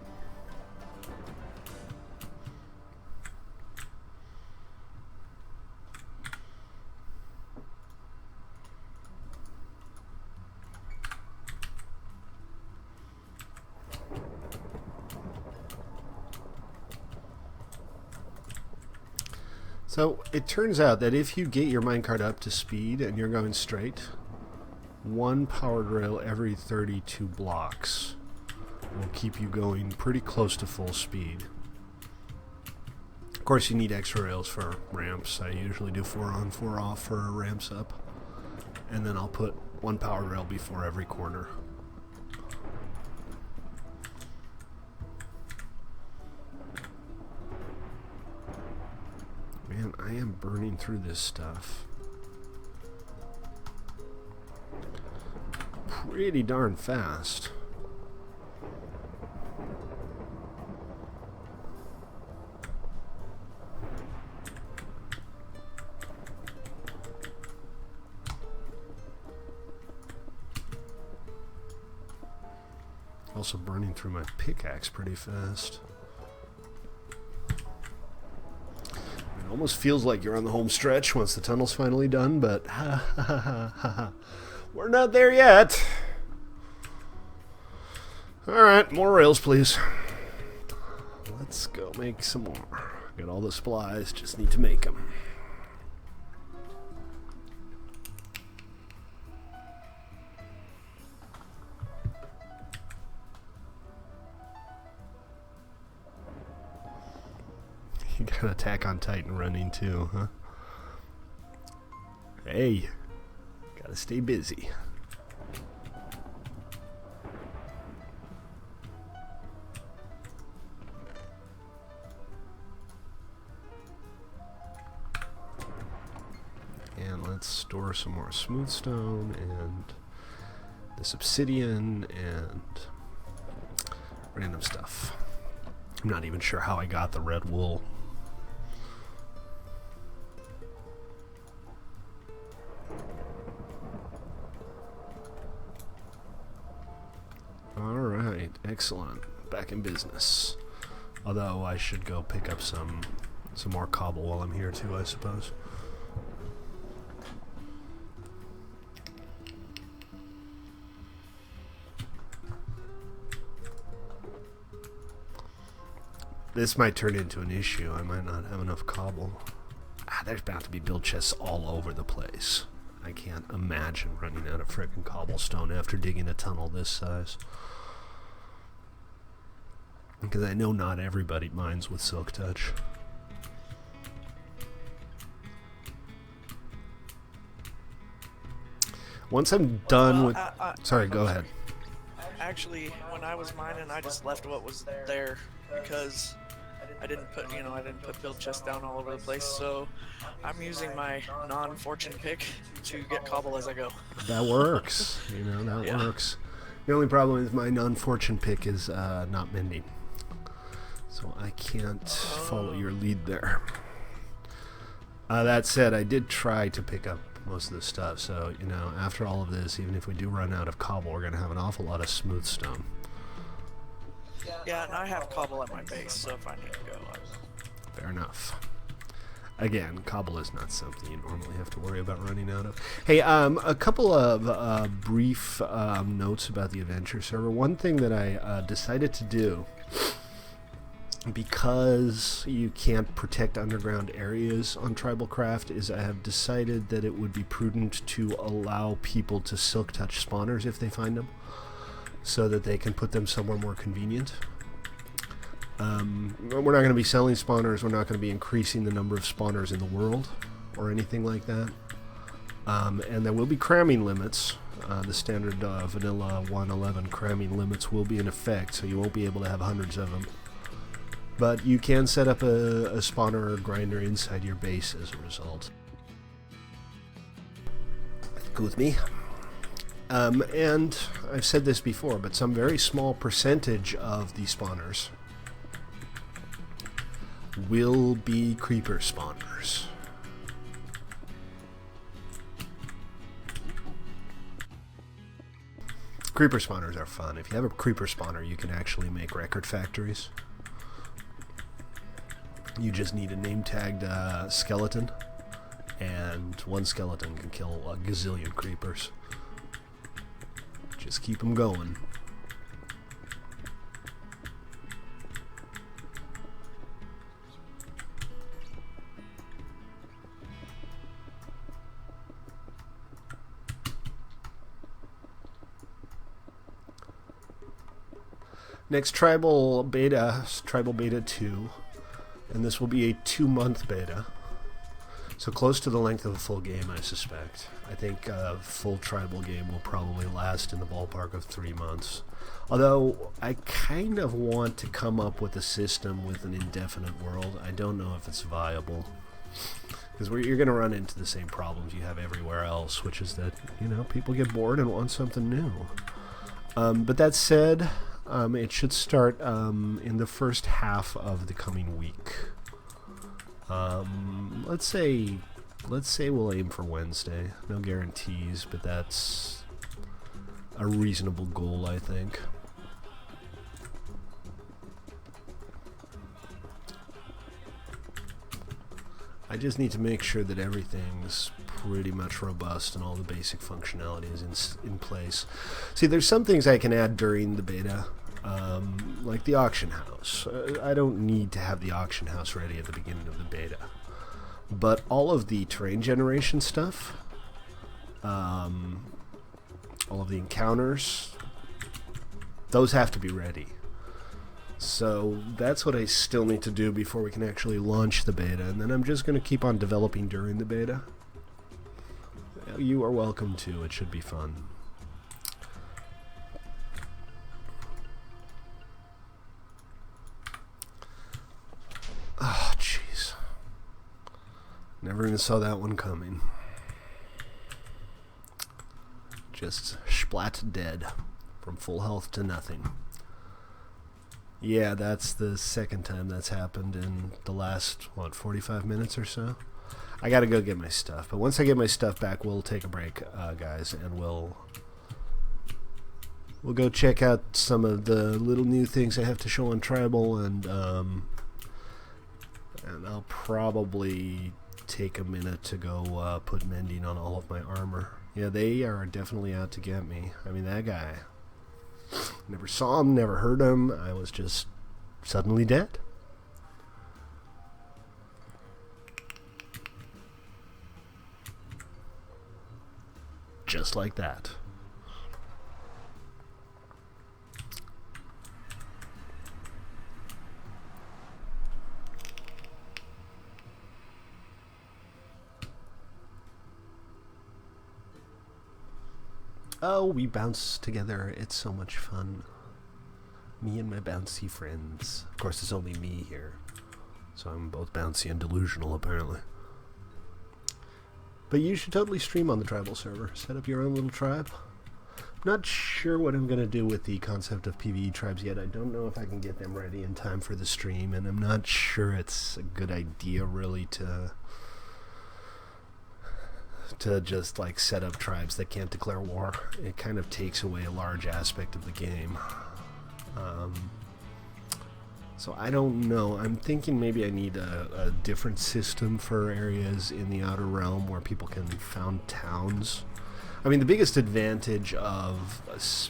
So it turns out that if you get your minecart up to speed and you're going straight, one powered rail every 32 blocks will keep you going pretty close to full speed. Of course, you need extra rails for ramps. I usually do 4 on, 4 off for ramps up. And then I'll put one power rail before every corner. Man, I am burning through this stuff pretty darn fast. Also burning through my pickaxe pretty fast. It almost feels like you're on the home stretch once the tunnel's finally done, but we're not there yet. Alright, more rails, please. Let's go make some more. Got all the supplies, just need to make them. You got Attack on Titan running too, huh? Hey, gotta stay busy. And let's store some more smooth stone and this obsidian and random stuff. I'm not even sure how I got the red wool. Alright, excellent. Back in business. Although I should go pick up some more cobble while I'm here too, I suppose. This might turn into an issue. I might not have enough cobble. There's bound to be build chests all over the place. I can't imagine running out of frickin' cobblestone after digging a tunnel this size. Because I know not everybody mines with Silk Touch. Once I'm done with... Sorry, go ahead. Actually, when I was mining, I just left what was there because I didn't put, I didn't put build chests down all over the place. So I'm using my non-fortune pick to get cobble as I go. That works. That works. The only problem is my non-fortune pick is not mending. So I can't follow your lead there. That said, I did try to pick up most of the stuff, so, after all of this, even if we do run out of cobble, we're going to have an awful lot of smooth stone. Yeah, and I have cobble at my base, so if I need to go, I will. Fair enough. Again, cobble is not something you normally have to worry about running out of. Hey, a couple of brief notes about the adventure server. One thing that I decided to do, because you can't protect underground areas on TribalCraft, is I have decided that it would be prudent to allow people to silk touch spawners if they find them, so that they can put them somewhere more convenient. We're not going to be selling spawners, we're not going to be increasing the number of spawners in the world, or anything like that. And there will be cramming limits. The standard vanilla 1.11 cramming limits will be in effect, so you won't be able to have hundreds of them. But you can set up a spawner or grinder inside your base as a result. Go with me. And I've said this before, but some very small percentage of the spawners will be creeper spawners. Creeper spawners are fun. If you have a creeper spawner, you can actually make record factories. You just need a name-tagged skeleton, and one skeleton can kill a gazillion creepers. Just keep them going. Next Tribal Beta 2, and this will be a 2-month beta, so close to the length of a full game, I suspect. I think a full Tribal game will probably last in the ballpark of 3 months. Although, I kind of want to come up with a system with an indefinite world. I don't know if it's viable, because you're going to run into the same problems you have everywhere else, which is that, people get bored and want something new. But that said, it should start in the first half of the coming week. Let's say we'll aim for Wednesday. No guarantees, but that's a reasonable goal, I think. I just need to make sure that everything's pretty much robust and all the basic functionality is in place. See, there's some things I can add during the beta, like the auction house. I don't need to have the auction house ready at the beginning of the beta. But all of the terrain generation stuff, all of the encounters, those have to be ready. So that's what I still need to do before we can actually launch the beta, and then I'm just going to keep on developing during the beta. You are welcome to. It should be fun. Oh, jeez. Never even saw that one coming. Just splat dead from full health to nothing. Yeah, that's the second time that's happened in the last, 45 minutes or so? I gotta go get my stuff. But once I get my stuff back, we'll take a break, guys, and we'll go check out some of the little new things I have to show on Tribal, and I'll probably take a minute to go put mending on all of my armor. Yeah, they are definitely out to get me. I mean, that guy... Never saw him, never heard him. I was just suddenly dead. Just like that. Oh, we bounce together. It's so much fun. Me and my bouncy friends. Of course, it's only me here. So I'm both bouncy and delusional, apparently. But you should totally stream on the tribal server. Set up your own little tribe. I'm not sure what I'm going to do with the concept of PvE tribes yet. I don't know if I can get them ready in time for the stream. And I'm not sure it's a good idea, really, to just like set up tribes that can't declare war. It kind of takes away a large aspect of the game. So I don't know. I'm thinking maybe I need a different system for areas in the Outer Realm where people can found towns. I mean, the biggest advantage of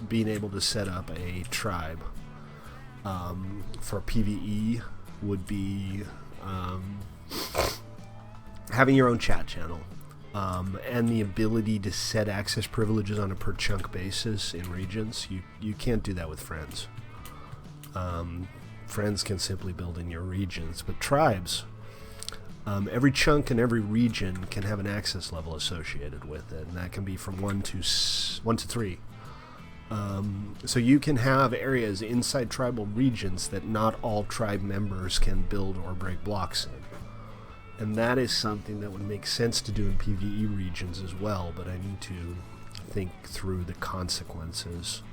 being able to set up a tribe for PvE would be having your own chat channel. And the ability to set access privileges on a per chunk basis in regions. You can't do that with friends. Friends can simply build in your regions, but tribes, every chunk and every region can have an access level associated with it, and that can be from 1 to 3. So you can have areas inside tribal regions that not all tribe members can build or break blocks in. And that is something that would make sense to do in PvE regions as well, but I need to think through the consequences.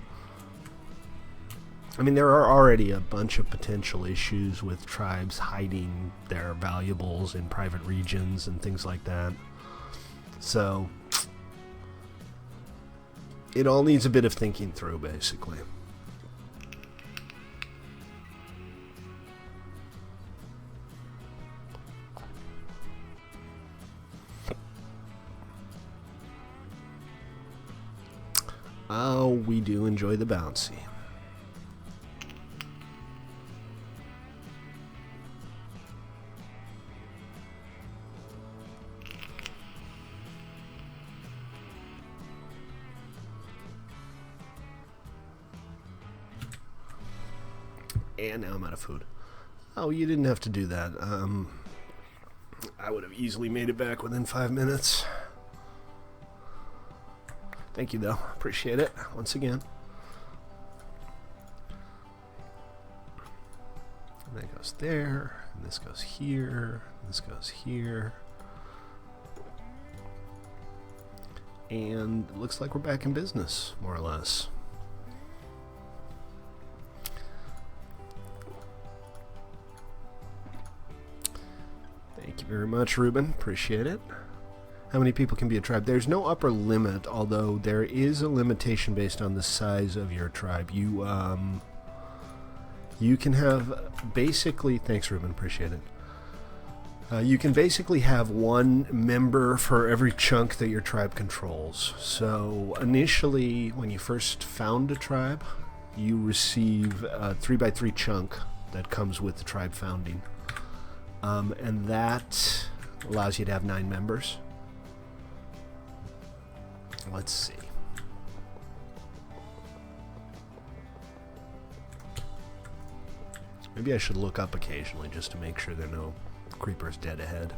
I mean, there are already a bunch of potential issues with tribes hiding their valuables in private regions and things like that. So, it all needs a bit of thinking through, basically. Oh, we do enjoy the bouncy. And now I'm out of food. Oh, you didn't have to do that. I would have easily made it back within 5 minutes. Thank you, though. Appreciate it, once again. And that goes there, and this goes here, and this goes here. And it looks like we're back in business, more or less. Thank you very much, Ruben. Appreciate it. How many people can be a tribe? There's no upper limit, although there is a limitation based on the size of your tribe. You can have basically... Thanks, Ruben. Appreciate it. You can basically have one member for every chunk that your tribe controls. So initially, when you first found a tribe, you receive a 3x3 chunk that comes with the tribe founding. And that allows you to have 9 members. Let's see. Maybe I should look up occasionally just to make sure there are no creepers dead ahead.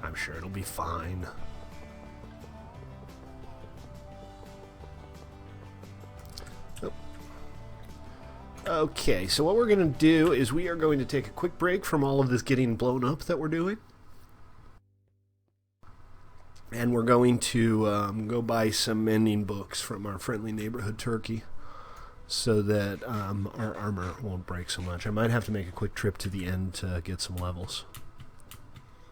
I'm sure it'll be fine. Oh. Okay, so what we're going to do is we are going to take a quick break from all of this getting blown up that we're doing. And we're going to go buy some mending books from our friendly neighborhood turkey so that our armor won't break so much. I might have to make a quick trip to the end to get some levels.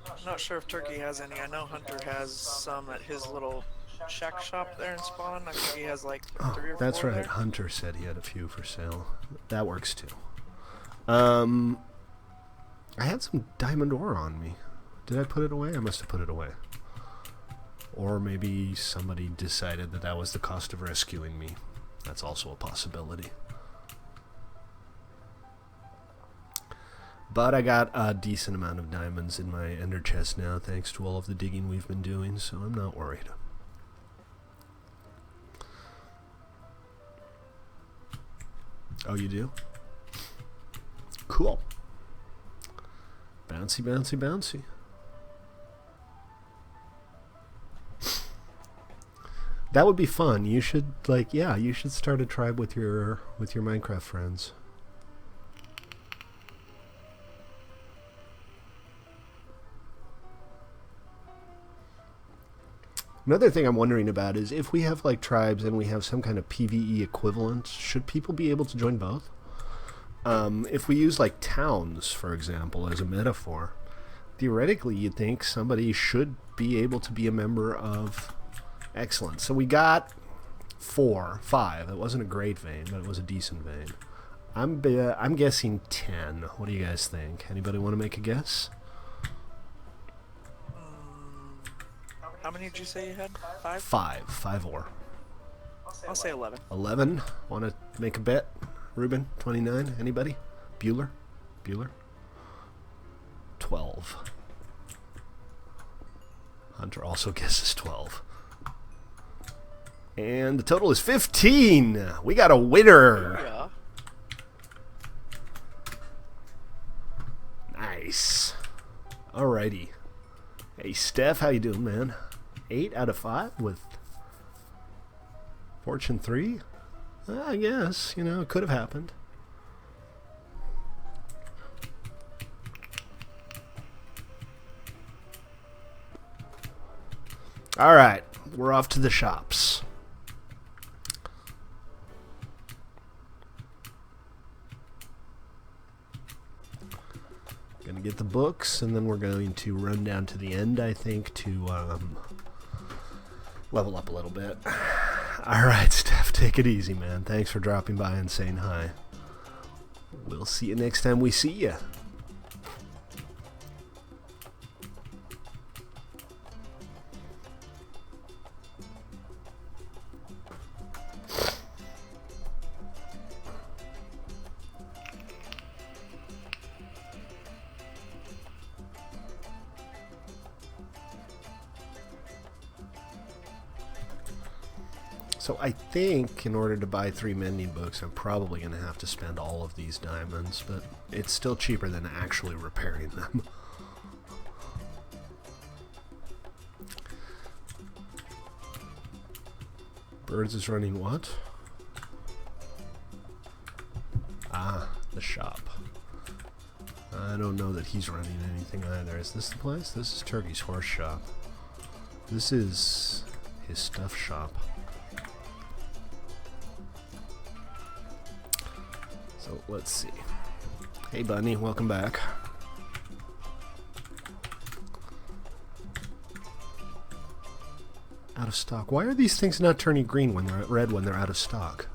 I'm not sure if Turkey has any. I know Hunter has some at his little shack shop there in Spawn. I think he has like 3 or 4 that's right. there. Hunter said he had a few for sale. That works too. I had some diamond ore on me. Did I put it away? I must have put it away. Or maybe somebody decided that that was the cost of rescuing me. That's also a possibility. But I got a decent amount of diamonds in my ender chest now, thanks to all of the digging we've been doing, so I'm not worried. Oh, you do? Cool. Bouncy, bouncy, bouncy. That would be fun. You should you should start a tribe with your Minecraft friends. Another thing I'm wondering about is if we have like tribes and we have some kind of PvE equivalent, should people be able to join both? If we use like towns, for example, as a metaphor, theoretically you'd think somebody should be able to be a member of... Excellent. So we got 5. It wasn't a great vein, but it was a decent vein. I'm guessing 10. What do you guys think? Anybody want to make a guess? How many did you say you had? 5? 5 ore. I'll say 11. 11. Want to make a bet? Ruben, 29. Anybody? Bueller? 12. Hunter also guesses 12. And the total is 15. We got a winner. Yeah. Nice. Alrighty. Hey, Steph, how you doing, man? 8 out of 5 with Fortune 3? I guess, it could have happened. Alright, we're off to the shops. Gonna get the books, and then we're going to run down to the end, I think, to level up a little bit. Alright, Steph, take it easy, man. Thanks for dropping by and saying hi. We'll see you next time we see you. So I think in order to buy 3 mending books, I'm probably going to have to spend all of these diamonds, but it's still cheaper than actually repairing them. Birds is running what? Ah, the shop. I don't know that he's running anything either. Is this the place? This is Turkey's horse shop. This is his stuff shop. So let's see. Hey Bunny, welcome back. Out of stock. Why are these things not turning green when they're red when they're out of stock?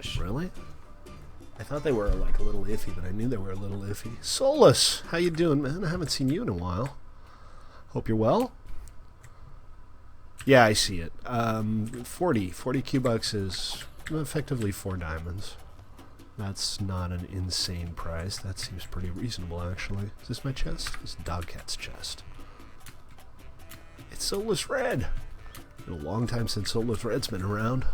push. Really? I thought they were like a little iffy, but I knew they were a little iffy. Solus, how you doing, man? I haven't seen you in a while. Hope you're well. Yeah, I see it. 40 Q-Bucks is effectively 4 diamonds. That's not an insane price. That seems pretty reasonable, actually. Is this my chest? This is Dogcat's chest. It's Solus Red. It's been a long time since Solus Red's been around.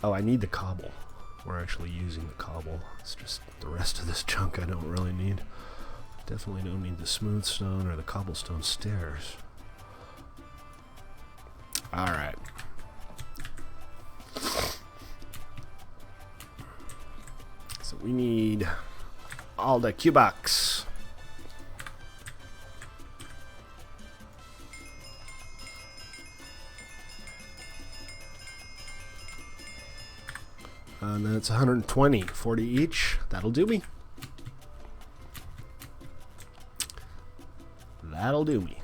Oh, I need the cobble. We're actually using the cobble. It's just the rest of this junk I don't really need. Definitely don't need the smooth stone or the cobblestone stairs. Alright. So we need all the Q-Bucks. And that's 120, 40 each. That'll do me. That'll do me.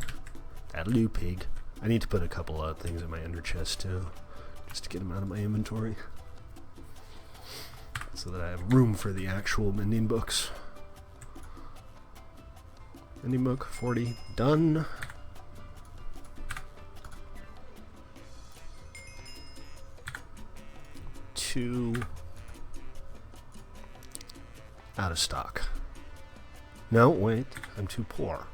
That'll do, pig. I need to put a couple of things in my ender chest too, just to get them out of my inventory, so that I have room for the actual mending books. Mending book 40 done. Out of stock. No, wait, I'm too poor.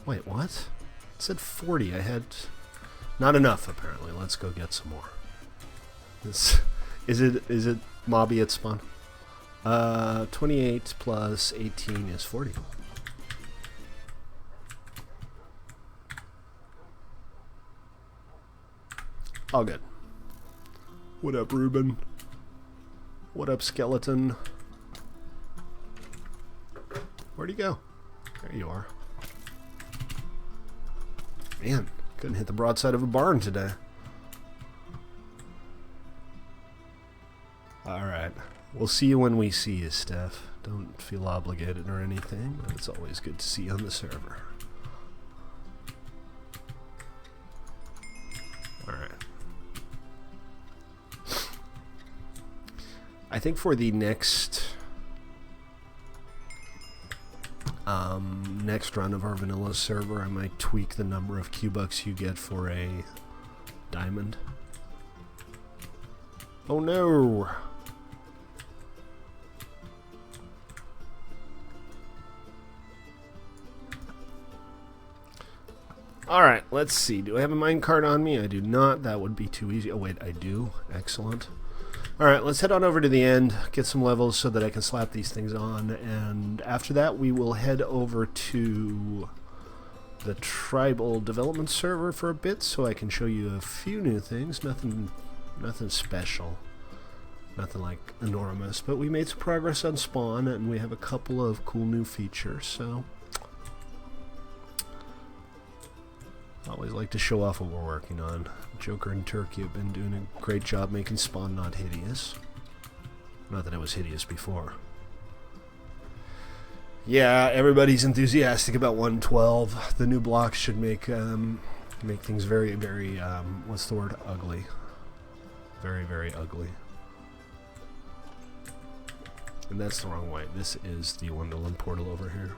Wait, what? It said 40. I had not enough apparently. Let's go get some more. This is it mobby at spawn? 28 plus 18 is 40. All good. What up, Ruben? What up, skeleton? Where'd he go? There you are. Man, couldn't hit the broadside of a barn today. Alright. We'll see you when we see you, Steph. Don't feel obligated or anything, but it's always good to see you on the server. Alright. I think for the next next run of our vanilla server, I might tweak the number of Q-Bucks you get for a diamond. Oh no! Alright, let's see. Do I have a minecart on me? I do not. That would be too easy. Oh wait, I do. Excellent. Alright, let's head on over to the end, get some levels so that I can slap these things on, and after that we will head over to the tribal development server for a bit so I can show you a few new things. Nothing special. Nothing like enormous, but we made some progress on spawn and we have a couple of cool new features, so I always like to show off what we're working on. Joker and Turkey have been doing a great job making spawn not hideous. Not that it was hideous before. Yeah, everybody's enthusiastic about 112. The new blocks should make things very, very, what's the word? Ugly. Very, very ugly. And that's the wrong way. This is the Wonderland portal over here.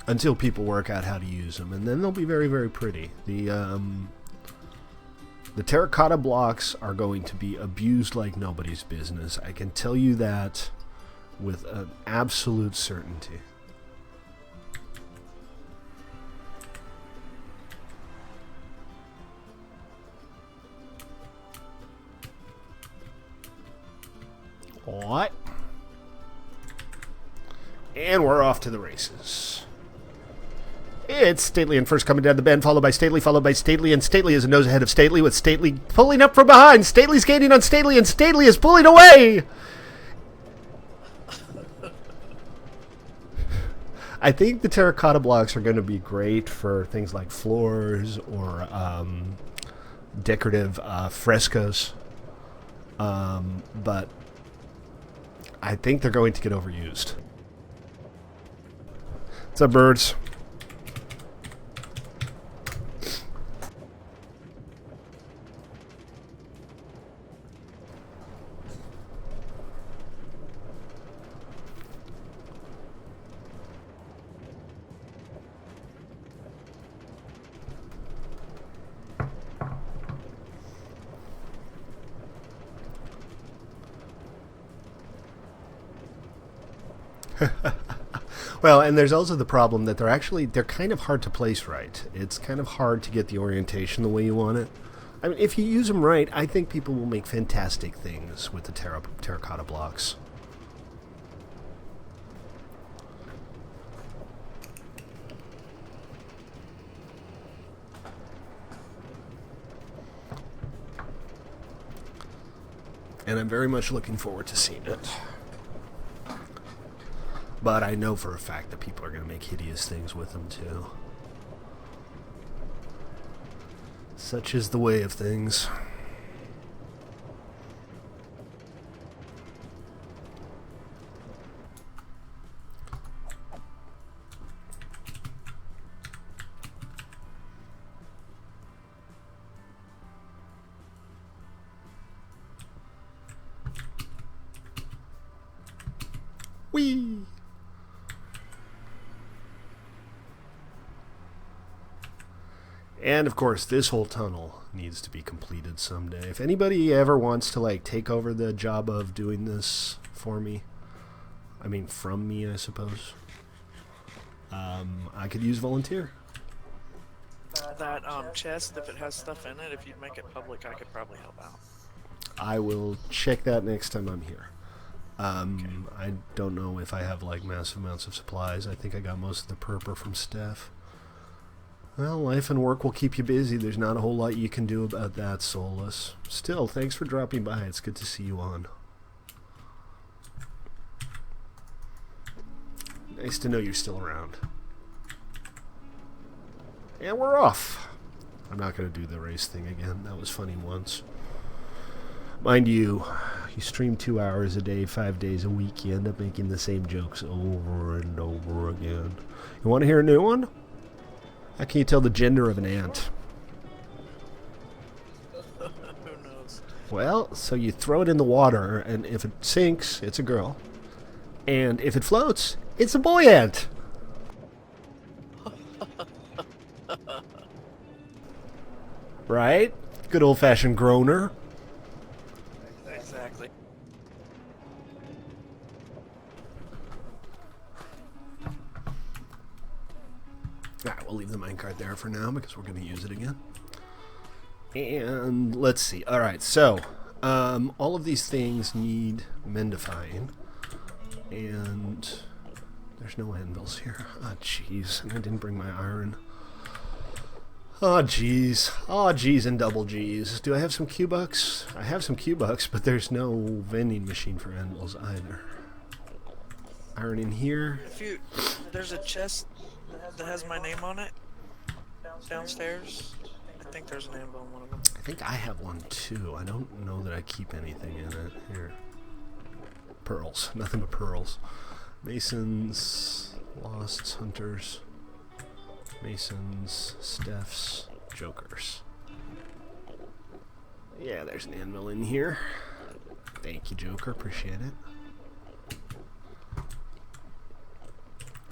Until people work out how to use them, and then they'll be very, very pretty. The terracotta blocks are going to be abused like nobody's business. I can tell you that with an absolute certainty. What? And we're off to the races. It's Stately and first coming down the bend, followed by Stately, and Stately is a nose ahead of Stately, with Stately pulling up from behind. Stately's gaining on Stately, and Stately is pulling away! I think the terracotta blocks are going to be great for things like floors or decorative frescoes, but I think they're going to get overused. What's up, birds? Well, and there's also the problem that they're kind of hard to place right. It's kind of hard to get the orientation the way you want it. I mean, if you use them right, I think people will make fantastic things with the terracotta blocks. And I'm very much looking forward to seeing it. But I know for a fact that people are going to make hideous things with them too. Such is the way of things. Whee! And of course, this whole tunnel needs to be completed someday. If anybody ever wants to like take over the job of doing this for me, I mean from me, I suppose, I could use volunteer. That chest, if it has stuff in it, if you'd make it public, I could probably help out. I will check that next time I'm here. I don't know if I have like massive amounts of supplies. I think I got most of the purple from Steph. Well, life and work will keep you busy. There's not a whole lot you can do about that, Soulless. Still, thanks for dropping by. It's good to see you on. Nice to know you're still around. And we're off. I'm not going to do the race thing again. That was funny once. Mind you, you stream 2 hours a day, 5 days a week. You end up making the same jokes over and over again. You want to hear a new one? How can you tell the gender of an ant? Who knows? Well, so you throw it in the water, and if it sinks, it's a girl. And if it floats, it's a boy ant. Right? Good old-fashioned groaner. Exactly. Alright, we'll leave the minecart there for now because we're going to use it again. And let's see. Alright, so all of these things need mendifying. And there's no anvils here. Ah, jeez. And I didn't bring my iron. Oh, jeez. Oh, jeez and double G's. Do I have some Q-Bucks? I have some Q-Bucks, but there's no vending machine for anvils either. Iron in here. There's a chest that has my name on it downstairs. I think there's an anvil in one of them. I think I have one too. I don't know that I keep anything in it. Here. Pearls. Nothing but pearls. Masons, Losts, Hunters, Masons, Stephs, Jokers. Yeah, there's an anvil in here. Thank you, Joker. Appreciate it.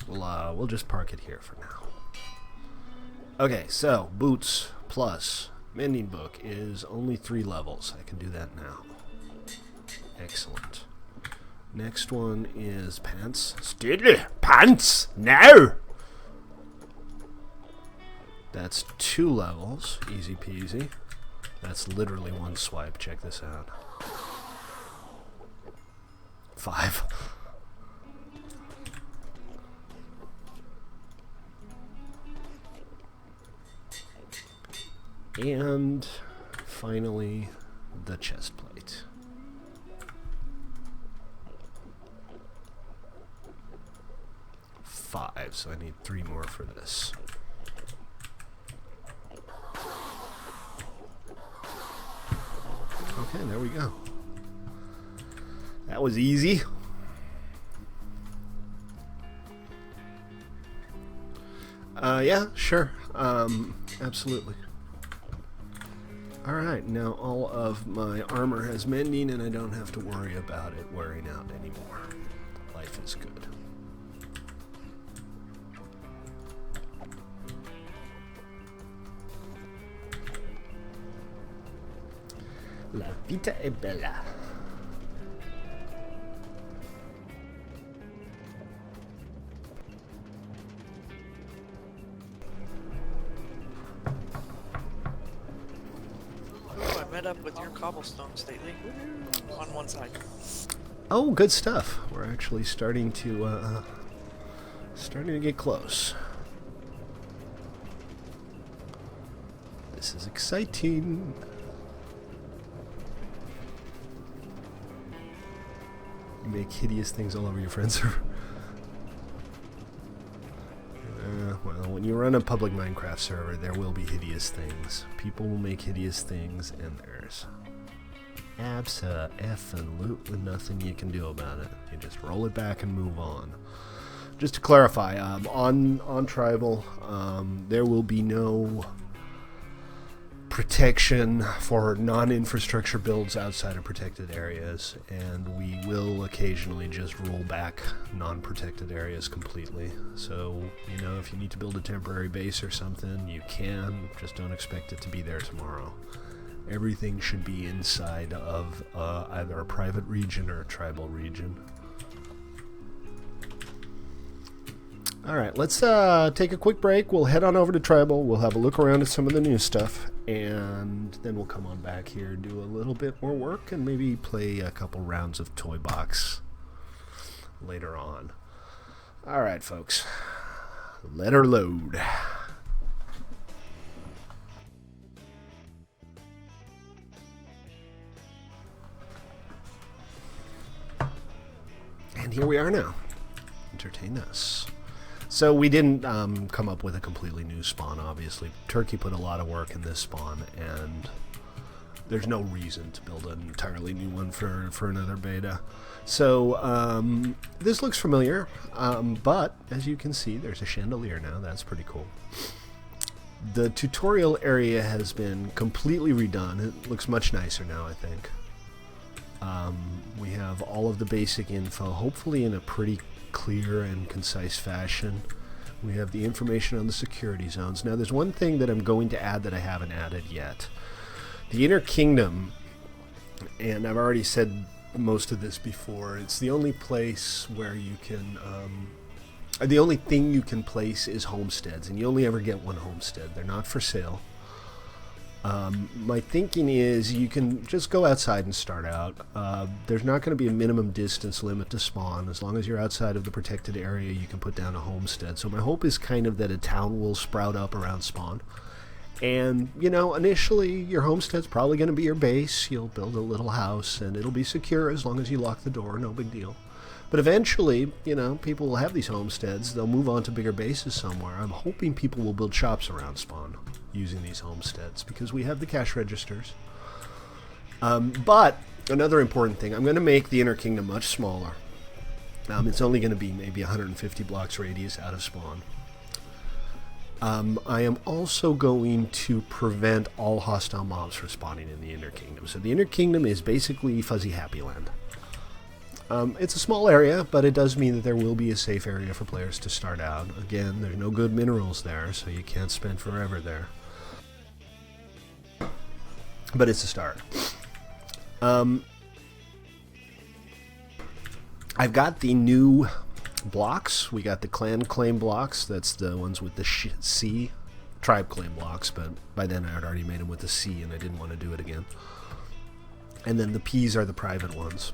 We'll just park it here for now. Okay, so boots plus mending book is only 3 levels. I can do that now. Excellent. Next one is pants. Steady pants now. That's 2 levels. Easy peasy. That's literally 1 swipe. Check this out. 5. And finally, the chest plate. Five, so I need 3 more for this. Okay, there we go. That was easy. Yeah, sure. Absolutely. Alright, now all of my armor has mending and I don't have to worry about it wearing out anymore. Life is good. La vita è bella. met up with your cobblestone, Stately, on one side. Oh, good stuff. We're actually starting to get close. This is exciting. You make hideous things all over your friend server. Well, when you run a public Minecraft server, there will be hideous things. People will make hideous things, and there's absolutely nothing you can do about it. You just roll it back and move on. Just to clarify, on Tribal, there will be no protection for non-infrastructure builds outside of protected areas, and we will occasionally just roll back non-protected areas completely. So, you know, if you need to build a temporary base or something, you can. Just don't expect it to be there tomorrow. Everything should be inside of either a private region or a tribal region. Alright, let's take a quick break. We'll head on over to Tribal. We'll have a look around at some of the new stuff. And then we'll come on back here, do a little bit more work, and maybe play a couple rounds of Toy Box later on. Alright, folks. Let her load. And here we are now. Entertain us. So we didn't come up with a completely new spawn, obviously. Turkey put a lot of work in this spawn, and there's no reason to build an entirely new one for another beta. So this looks familiar, but as you can see, there's a chandelier now. That's pretty cool. The tutorial area has been completely redone. It looks much nicer now, I think. We have all of the basic info, hopefully in a pretty clear and concise fashion. We have the information on the security zones. Now there's one thing that I'm going to add that I haven't added yet. The Inner Kingdom, and I've already said most of this before, it's the only place where you can the only thing you can place is homesteads, and you only ever get one homestead. They're not for sale. My thinking is you can just go outside and start out. There's not going to be a minimum distance limit to spawn. As long as you're outside of the protected area, you can put down a homestead. So my hope is kind of that a town will sprout up around spawn. And, you know, initially your homestead's probably going to be your base. You'll build a little house, and it'll be secure as long as you lock the door. No big deal. But eventually, you know, people will have these homesteads. They'll move on to bigger bases somewhere. I'm hoping people will build shops around spawn using these homesteads, because we have the cash registers. But another important thing, I'm going to make the Inner Kingdom much smaller. It's only going to be maybe 150 blocks radius out of spawn. I am also going to prevent all hostile mobs from spawning in the Inner Kingdom. So the Inner Kingdom is basically Fuzzy Happy Land. It's a small area, but it does mean that there will be a safe area for players to start out. Again, there's no good minerals there, so you can't spend forever there. But it's a start. I've got the new blocks. We got the clan claim blocks. That's the ones with the C. Tribe claim blocks, but by then I had already made them with the C, and I didn't want to do it again. And then the P's are the private ones.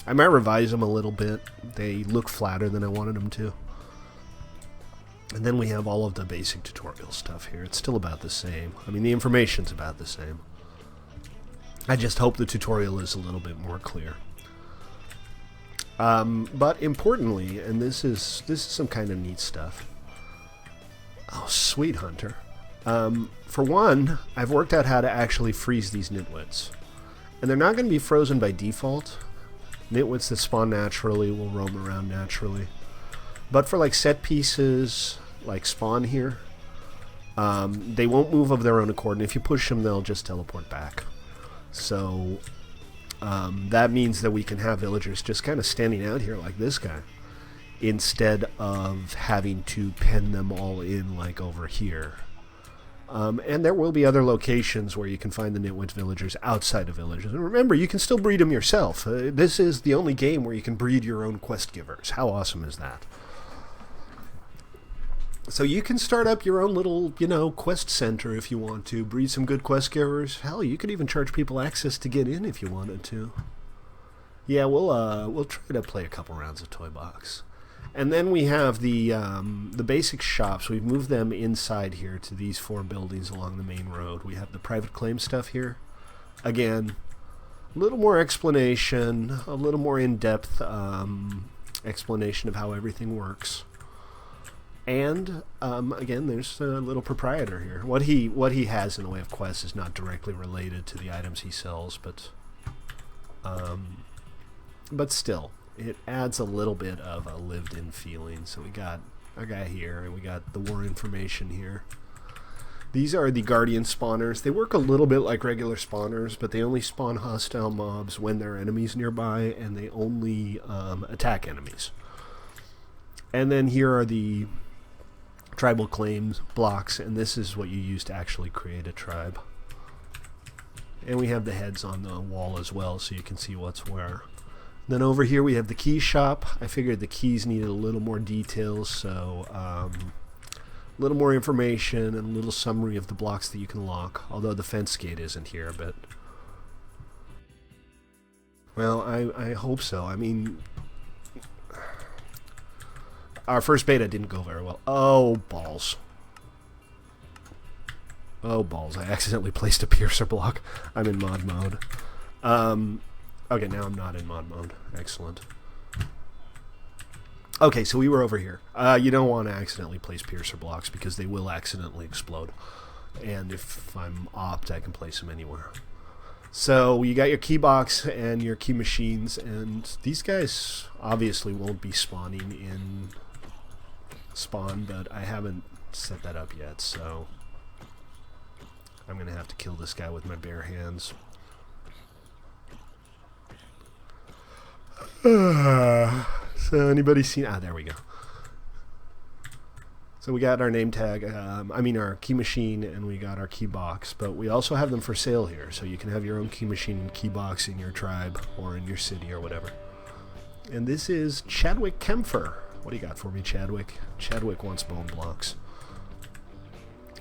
I might revise them a little bit. They look flatter than I wanted them to. And then we have all of the basic tutorial stuff here. It's still about the same. I mean, the information's about the same. I just hope the tutorial is a little bit more clear. But importantly, and this is some kind of neat stuff. Oh, sweet hunter. For one, I've worked out how to actually freeze these nitwits. And they're not going to be frozen by default. Nitwits that spawn naturally will roam around naturally. But for like set pieces, like spawn here, they won't move of their own accord. And if you push them, they'll just teleport back. So that means that we can have villagers just kind of standing out here like this guy, instead of having to pen them all in like over here. And there will be other locations where you can find the Nitwit villagers outside of villages. And remember, you can still breed them yourself. This is the only game where you can breed your own quest givers. How awesome is that? So you can start up your own little, quest center if you want to. Breed some good quest givers. Hell, you could even charge people access to get in if you wanted to. Yeah, we'll try to play a couple rounds of Toy Box. And then we have the basic shops. We've moved them inside here to these 4 buildings along the main road. We have the private claim stuff here. Again, a little more explanation, a little more in-depth explanation of how everything works. And again, there's a little proprietor here. What he has in the way of quests is not directly related to the items he sells, but still, it adds a little bit of a lived-in feeling. So we got our guy here, and we got the war information here. These are the Guardian spawners. They work a little bit like regular spawners, but they only spawn hostile mobs when there are enemies nearby, and they only attack enemies. And then here are the tribal claims blocks, and this is what you use to actually create a tribe. And we have the heads on the wall as well, so you can see what's where. Then over here we have the key shop. I figured the keys needed a little more details, so a little more information and a little summary of the blocks that you can lock, although the fence gate isn't here, but well, I hope so. I mean, our first beta didn't go very well. Oh, balls. Oh, balls. I accidentally placed a piercer block. I'm in mod mode. Okay, now I'm not in mod mode. Excellent. Okay, so we were over here. You don't want to accidentally place piercer blocks because they will accidentally explode. And if I'm opt, I can place them anywhere. So you got your key box and your key machines, and these guys obviously won't be spawning in spawn, but I haven't set that up yet, so I'm going to have to kill this guy with my bare hands. So anybody seen... there we go. So we got our name tag, our key machine, and we got our key box, but we also have them for sale here, so you can have your own key machine and key box in your tribe or in your city or whatever. And this is Chadwick Kempfer. What do you got for me, Chadwick? Chadwick wants bone blocks.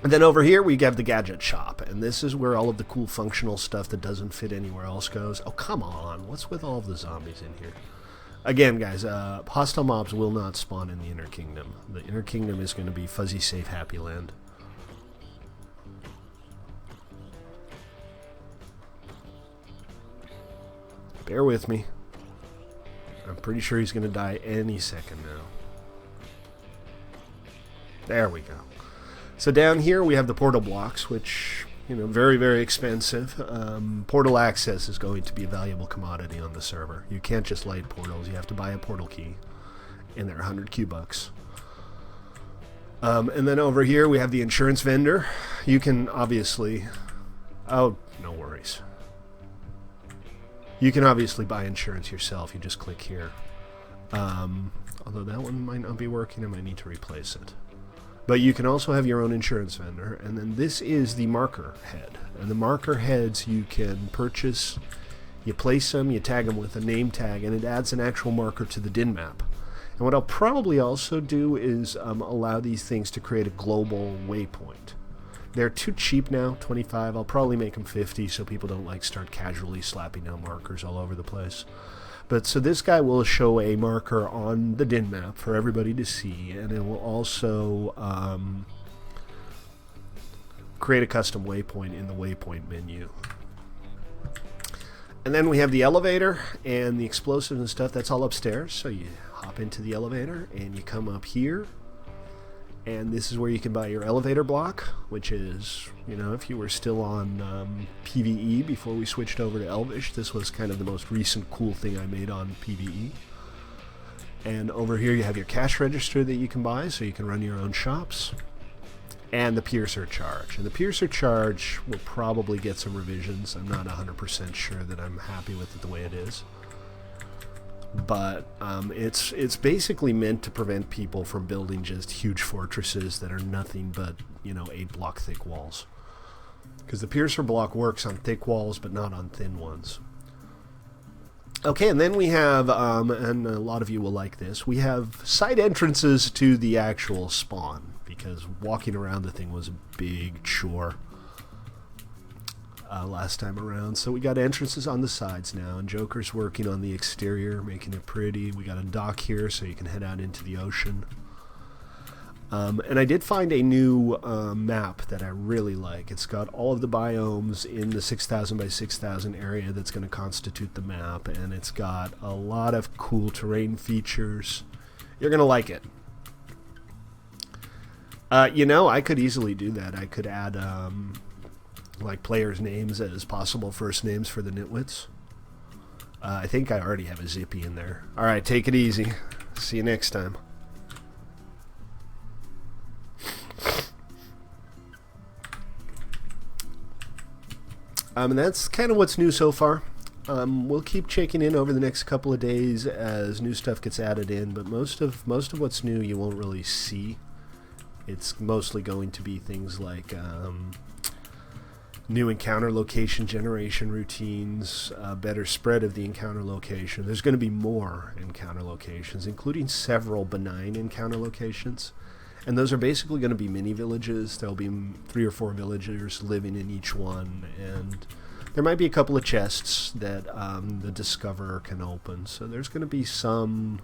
And then over here we have the gadget shop, and this is where all of the cool functional stuff that doesn't fit anywhere else goes. Oh, come on. What's with all of the zombies in here? Again, guys, hostile mobs will not spawn in the Inner Kingdom. The Inner Kingdom is going to be fuzzy, safe, happy land. Bear with me. I'm pretty sure he's going to die any second now. There we go. So down here we have the portal blocks, which, very, very expensive. Portal access is going to be a valuable commodity on the server. You can't just light portals. You have to buy a portal key, and they're 100 Q-bucks. And then over here we have the insurance vendor. You can obviously... Oh, no worries. You can obviously buy insurance yourself. You just click here. Although that one might not be working. I might need to replace it. But you can also have your own insurance vendor. And then this is the marker head. And the marker heads you can purchase. You place them, you tag them with a name tag, and it adds an actual marker to the DIN map. And what I'll probably also do is allow these things to create a global waypoint. They're too cheap now, 25. I'll probably make them 50 so people don't start casually slapping down markers all over the place. But so this guy will show a marker on the DIN map for everybody to see, and it will also create a custom waypoint in the waypoint menu. And then we have the elevator and the explosives and stuff. That's all upstairs. So you hop into the elevator and you come up here. And this is where you can buy your elevator block, which is, if you were still on PvE before we switched over to Elvish, this was kind of the most recent cool thing I made on PvE. And over here you have your cash register that you can buy, so you can run your own shops. And the piercer charge. And the piercer charge will probably get some revisions. I'm not 100% sure that I'm happy with it the way it is. But it's basically meant to prevent people from building just huge fortresses that are nothing but 8-block thick walls, because the piercer block works on thick walls but not on thin ones. Okay, and then we have and a lot of you will like this, we have side entrances to the actual spawn. because walking around the thing was a big chore last time around. So we got entrances on the sides now, and Joker's working on the exterior, making it pretty. We got a dock here so you can head out into the ocean. And I did find a new map that I really like. It's got all of the biomes in the 6,000 by 6,000 area that's going to constitute the map, and it's got a lot of cool terrain features. You're going to like it. I could easily do that. I could add like players' names as possible first names for the nitwits. I think I already have a Zippy in there. All right, take it easy. See you next time. And that's kind of what's new so far. We'll keep checking in over the next couple of days as new stuff gets added in, but most of what's new you won't really see. It's mostly going to be things like new encounter location generation routines, better spread of the encounter location. There's going to be more encounter locations, including several benign encounter locations. And those are basically going to be mini villages. There'll be 3 or 4 villagers living in each one, and there might be a couple of chests that the Discoverer can open. So there's going to be some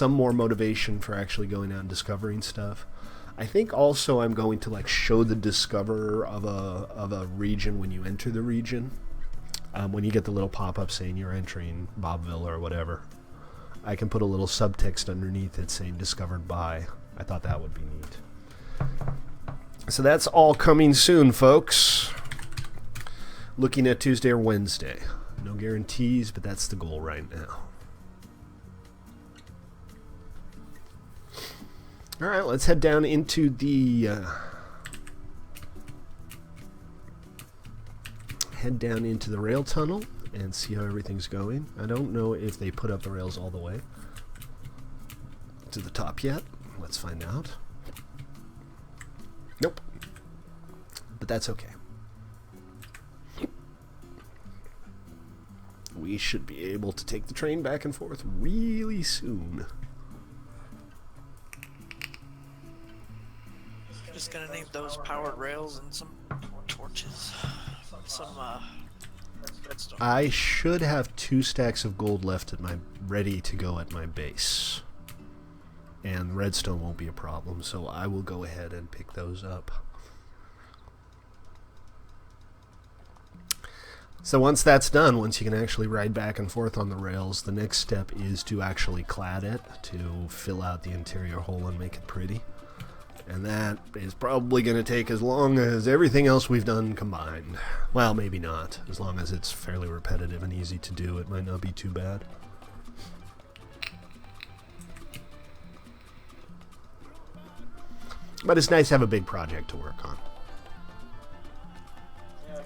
more motivation for actually going out and discovering stuff. I think also I'm going to show the Discoverer of a region when you enter the region. When you get the little pop-up saying you're entering Bobville or whatever, I can put a little subtext underneath it saying discovered by. I thought that would be neat. So that's all coming soon, folks. Looking at Tuesday or Wednesday. No guarantees, but that's the goal right now. All right, let's head down into the rail tunnel and see how everything's going. I don't know if they put up the rails all the way to the top yet. Let's find out. Nope. But that's okay. We should be able to take the train back and forth really soon. Just gonna need those powered rails and some torches. Some redstone. I should have 2 stacks of gold left ready to go at my base. And redstone won't be a problem, so I will go ahead and pick those up. So once that's done, once you can actually ride back and forth on the rails, the next step is to actually clad it, to fill out the interior hole and make it pretty. And that is probably going to take as long as everything else we've done combined. Well, maybe not. As long as it's fairly repetitive and easy to do, it might not be too bad. But it's nice to have a big project to work on.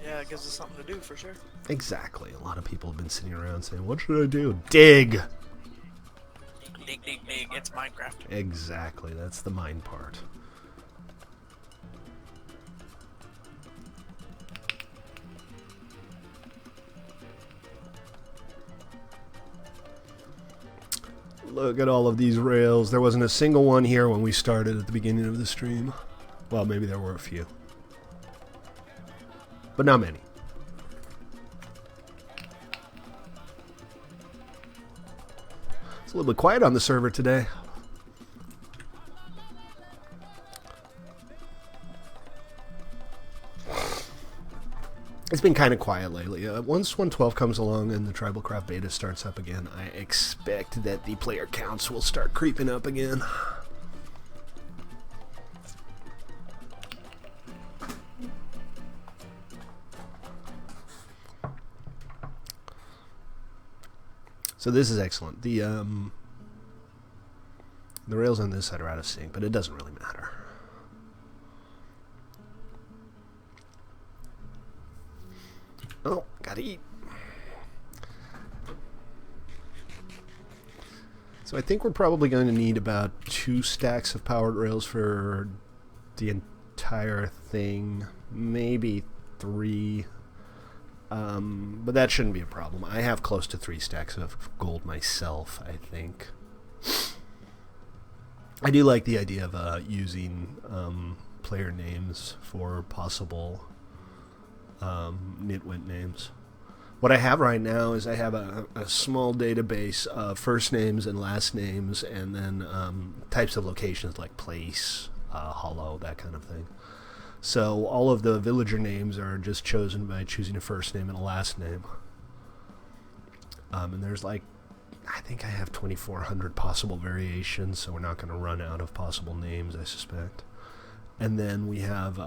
Yeah, it gives us something to do for sure. Exactly. A lot of people have been sitting around saying, what should I do? Dig! Dig, dig, dig. It's Minecraft. Exactly. That's the mine part. Look at all of these rails. There wasn't a single one here when we started at the beginning of the stream. Well, maybe there were a few. But not many. It's a little bit quiet on the server today. It's been kind of quiet lately. Once 1.12 comes along and the TribalCraft beta starts up again, I expect that the player counts will start creeping up again. So this is excellent. The rails on this side are out of sync, but it doesn't really matter. Oh, gotta eat. So I think we're probably going to need about 2 stacks of powered rails for the entire thing. Maybe 3. But that shouldn't be a problem. I have close to 3 stacks of gold myself, I think. I do like the idea of using player names for possible nitwit names. What I have right now is I have a small database of first names and last names, and then types of locations like place, hollow, that kind of thing. So all of the villager names are just chosen by choosing a first name and a last name. And there's I think I have 2,400 possible variations, so we're not going to run out of possible names, I suspect. And then we have,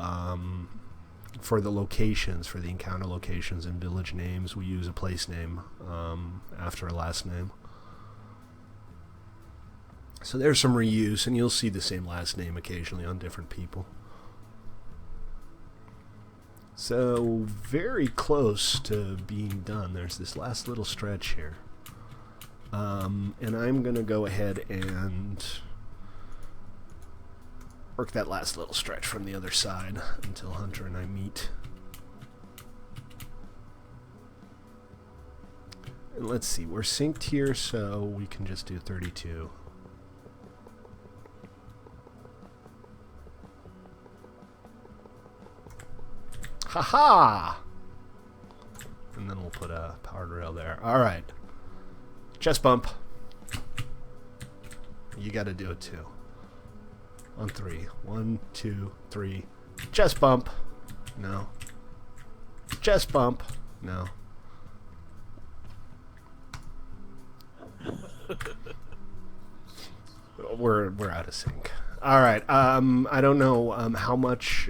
for the locations, for the encounter locations and village names, we use a place name after a last name. So there's some reuse, and you'll see the same last name occasionally on different people. So very close to being done. There's this last little stretch here. And I'm going to go ahead and work that last little stretch from the other side until Hunter and I meet. And let's see, we're synced here, so we can just do 32. Haha! And then we'll put a powered rail there. Alright. Chest bump. You gotta do it too. On 3. 1, 2, 3. Chest bump. No. Chest bump. No. We're out of sync. All right. I don't know how much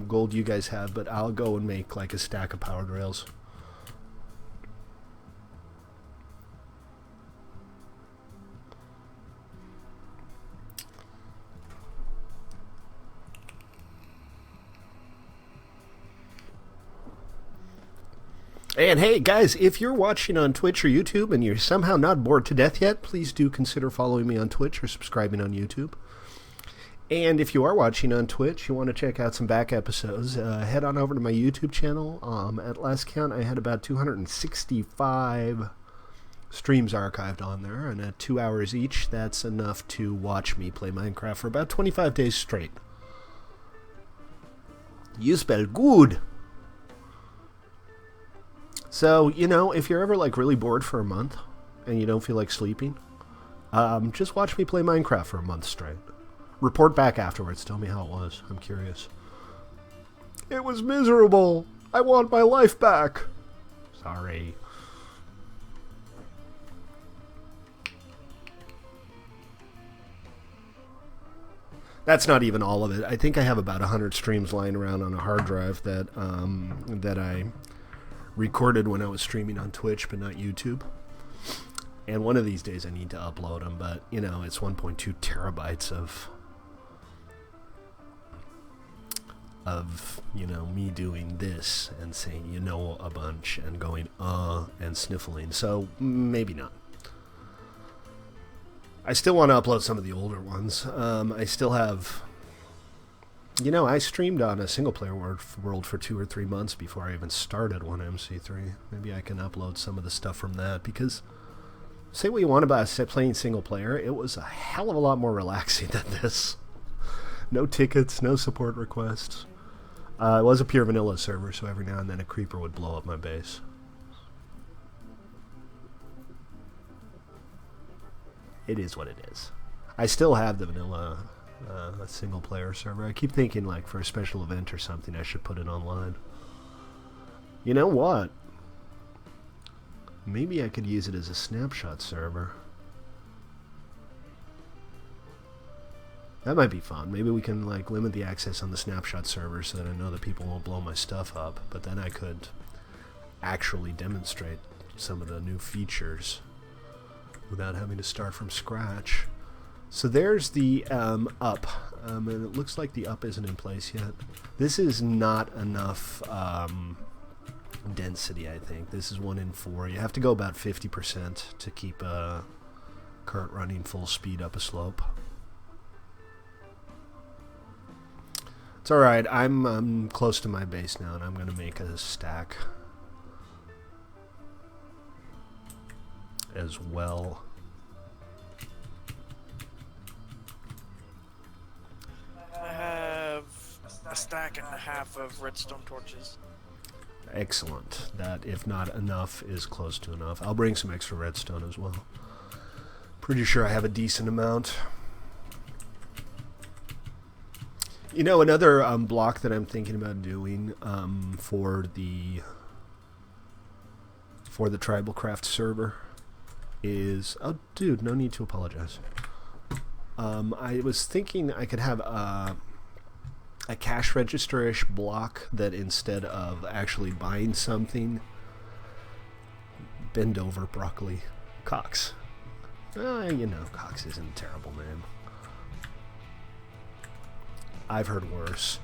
gold you guys have, but I'll go and make like a stack of powered rails. And hey, guys, if you're watching on Twitch or YouTube and you're somehow not bored to death yet, please do consider following me on Twitch or subscribing on YouTube. And if you are watching on Twitch, you want to check out some back episodes, head on over to my YouTube channel. At last count, I had about 265 streams archived on there, and at 2 hours each, that's enough to watch me play Minecraft for about 25 days straight. You spell good! So, you know, if you're ever like really bored for a month and you don't feel like sleeping, just watch me play Minecraft for a month straight. Report back afterwards. Tell me how it was. I'm curious. It was miserable. I want my life back. Sorry. That's not even all of it. I think I have about 100 streams lying around on a hard drive that that I recorded when I was streaming on Twitch, but not YouTube. And one of these days I need to upload them, but, you know, it's 1.2 terabytes of, you know, me doing this and saying, you know, a bunch and going, and sniffling. So, maybe not. I still want to upload some of the older ones. I still have... You know, I streamed on a single-player world for 2 or 3 months before I even started 1MC3. Maybe I can upload some of the stuff from that, because say what you want about playing single-player, it was a hell of a lot more relaxing than this. No tickets, no support requests. It was a pure vanilla server, so every now and then a creeper would blow up my base. It is what it is. I still have the vanilla... a single player server. I keep thinking, like, for a special event or something, I should put it online. You know what? Maybe I could use it as a snapshot server. That might be fun. Maybe we can, like, limit the access on the snapshot server so that I know that people won't blow my stuff up. But then I could actually demonstrate some of the new features without having to start from scratch. So there's the up, and it looks like the up isn't in place yet. This is not enough density, I think. This is 1 in 4. You have to go about 50% to keep a cart running full speed up a slope. It's alright, I'm close to my base now, and I'm going to make a stack as well. a stack and a half of redstone torches. Excellent. That, if not enough, is close to enough. I'll bring some extra redstone as well. Pretty sure I have a decent amount. You know, another block that I'm thinking about doing for the TribalCraft server is... Oh, dude, no need to apologize. I was thinking I could have a cash register-ish block that instead of actually buying something... Bend over, broccoli. Cox. You know, Cox isn't a terrible name. I've heard worse.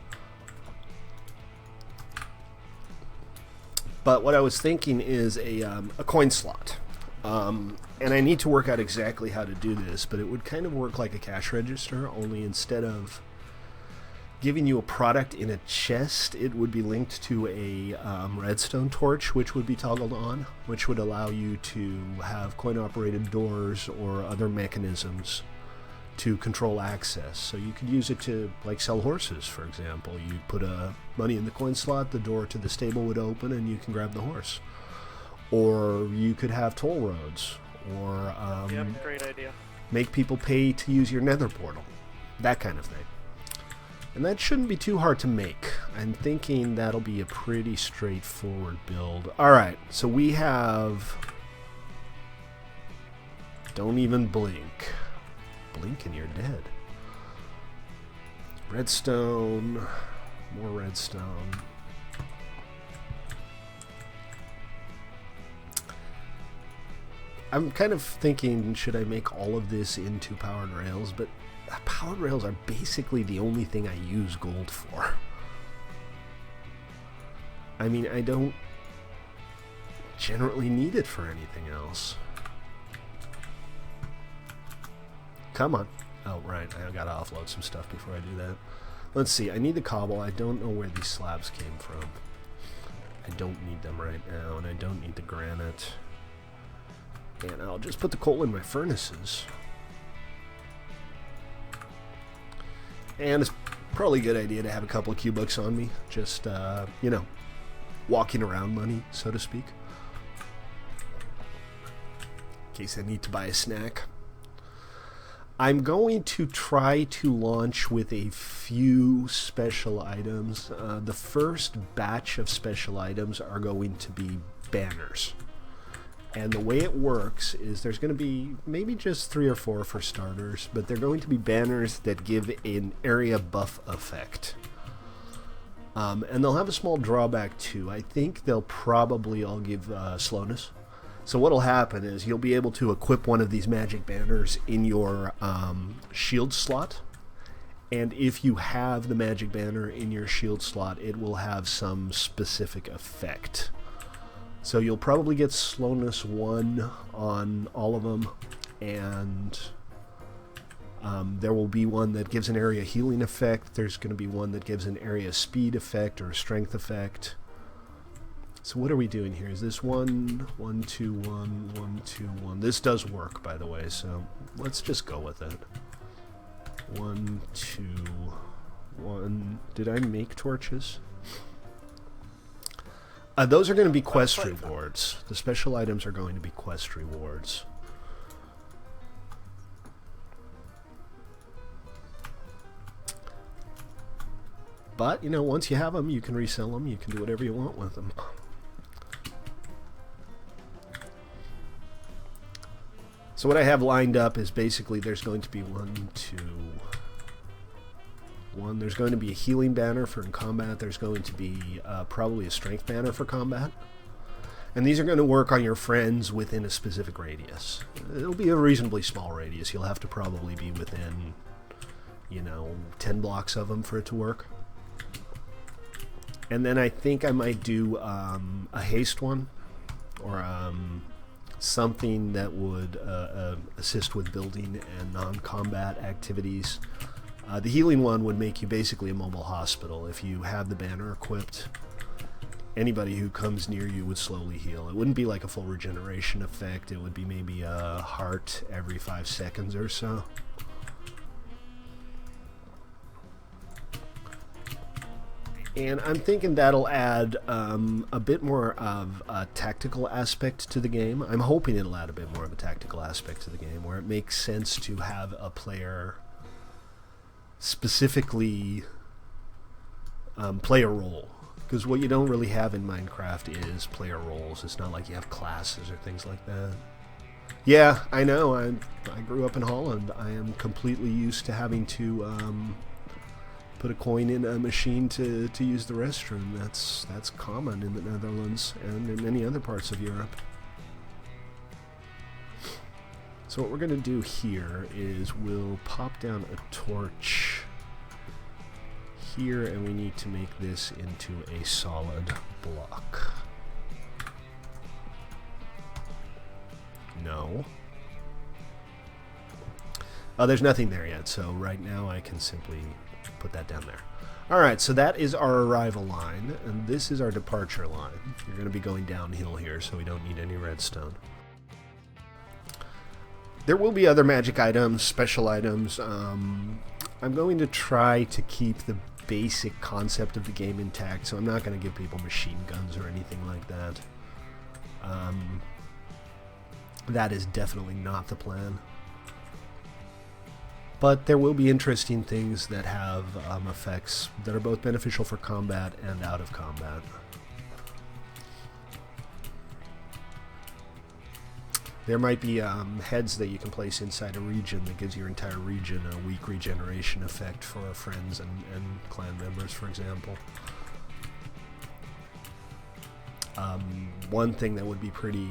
But what I was thinking is a coin slot. And I need to work out exactly how to do this, but it would kind of work like a cash register, only instead of giving you a product in a chest, it would be linked to a redstone torch, which would be toggled on, which would allow you to have coin-operated doors or other mechanisms to control access. So you could use it to, like, sell horses, for example. You put money in the coin slot, the door to the stable would open, and you can grab the horse. Or you could have toll roads, or Yep, great idea. Make people pay to use your nether portal. That kind of thing. And that shouldn't be too hard to make. I'm thinking that'll be a pretty straightforward build. Alright, so we have... Don't even blink. Blink and you're dead. Redstone. More redstone. I'm kind of thinking, should I make all of this into powered rails? But powered rails are basically the only thing I use gold for. I mean, I don't generally need it for anything else. Come on. Oh, right. I gotta offload some stuff before I do that. Let's see. I need the cobble. I don't know where these slabs came from. I don't need them right now, and I don't need the granite. And I'll just put the coal in my furnaces. And it's probably a good idea to have a couple of Q-Bucks on me. Just, you know, walking around money, so to speak. In case I need to buy a snack. I'm going to try to launch with a few special items. The first batch of special items are going to be banners. And the way it works is there's going to be maybe just 3 or 4 for starters, but they're going to be banners that give an area buff effect. And they'll have a small drawback too. I think they'll probably all give slowness. So what'll happen is you'll be able to equip one of these magic banners in your shield slot. And if you have the magic banner in your shield slot, it will have some specific effect. So you'll probably get slowness 1 on all of them, and there will be one that gives an area healing effect. There's going to be one that gives an area speed effect or a strength effect. So what are we doing here? Is this 1, 1, 2, 1, 1, 2, 1? This does work, by the way, so let's just go with it. 1, 2, 1. Did I make torches? Those are going to be quest rewards. The special items are going to be quest rewards. But, you know, once you have them, you can resell them. You can do whatever you want with them. So what I have lined up is basically there's going to be 1, 2, 1. There's going to be a healing banner for in combat. There's going to be probably a strength banner for combat. And these are going to work on your friends within a specific radius. It'll be a reasonably small radius. You'll have to probably be within, you know, 10 blocks of them for it to work. And then I think I might do a haste one, or something that would assist with building and non-combat activities. The healing one would make you basically a mobile hospital. If you have the banner equipped, anybody who comes near you would slowly heal. It wouldn't be like a full regeneration effect. It would be maybe a heart every 5 seconds or so. And I'm thinking that'll add a bit more of a tactical aspect to the game. I'm hoping it'll add a bit more of a tactical aspect to the game, where it makes sense to have a player specifically play a role. Because what you don't really have in Minecraft is player roles. It's not like you have classes or things like that. Yeah, I know. I grew up in Holland. I am completely used to having to put a coin in a machine to use the restroom. That's common in the Netherlands and in many other parts of Europe. So what we're going to do here is we'll pop down a torch here, and we need to make this into a solid block. No. Oh, there's nothing there yet, so right now I can simply put that down there. Alright, so that is our arrival line, and this is our departure line. You're going to be going downhill here, so we don't need any redstone. There will be other magic items, special items. I'm going to try to keep the basic concept of the game intact, so I'm not going to give people machine guns or anything like that. That is definitely not the plan. But there will be interesting things that have effects that are both beneficial for combat and out of combat. There might be heads that you can place inside a region that gives your entire region a weak regeneration effect for friends and clan members, for example. One thing that would be pretty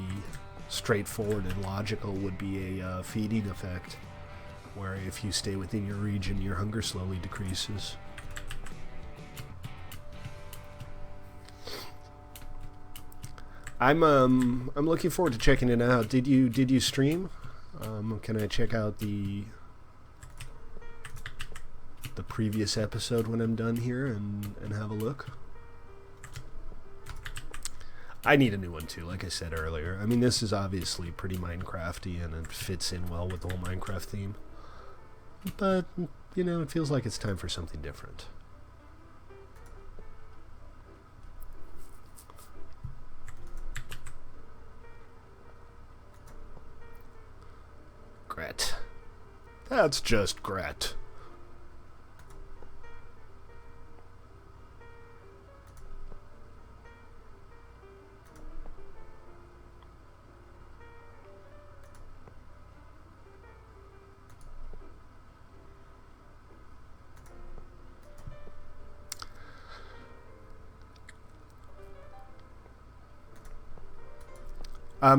straightforward and logical would be a feeding effect, where if you stay within your region, your hunger slowly decreases. I'm looking forward to checking it out. Did you stream? Can I check out the previous episode when I'm done here and have a look? I need a new one too, like I said earlier. I mean, this is obviously pretty Minecrafty and it fits in well with the whole Minecraft theme. But, you know, it feels like it's time for something different. Gret. That's just Gret.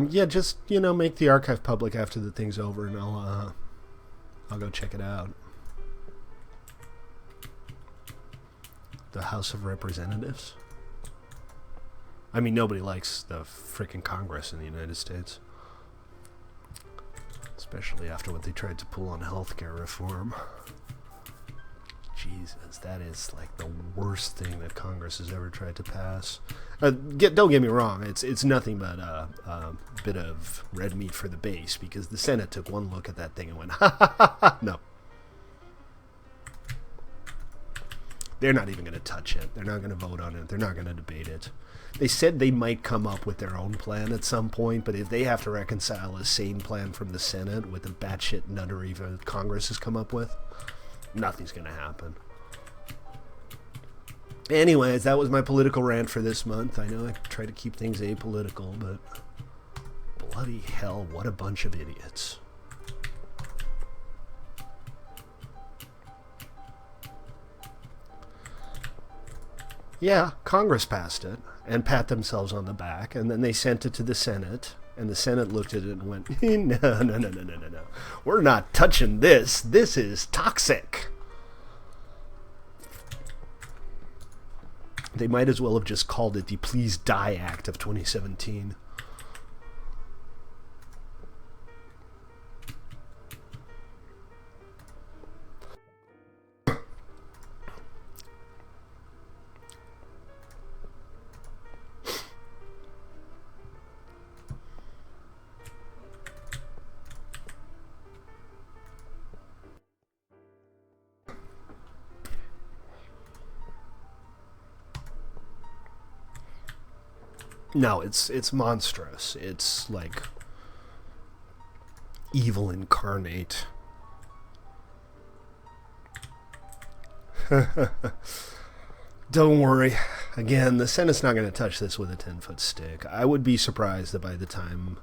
Yeah, just, you know, make the archive public after the thing's over, and I'll go check it out. The House of Representatives? I mean, nobody likes the frickin' Congress in the United States. Especially after what they tried to pull on healthcare reform. Jesus, that is like the worst thing that Congress has ever tried to pass. Don't get me wrong, it's nothing but a bit of red meat for the base, because the Senate took one look at that thing and went, ha ha ha ha, no. They're not even going to touch it. They're not going to vote on it. They're not going to debate it. They said they might come up with their own plan at some point, but if they have to reconcile a sane plan from the Senate with the batshit nuttery that Congress has come up with, nothing's going to happen. Anyways, that was my political rant for this month. I know I try to keep things apolitical, but bloody hell, what a bunch of idiots. Yeah, Congress passed it and pat themselves on the back, and then they sent it to the Senate, and the Senate looked at it and went, no. We're not touching this. This is toxic. They might as well have just called it the Please Die Act of 2017. No, it's monstrous. It's like evil incarnate. Don't worry. Again, the Senate's not going to touch this with a 10-foot stick. I would be surprised that by the time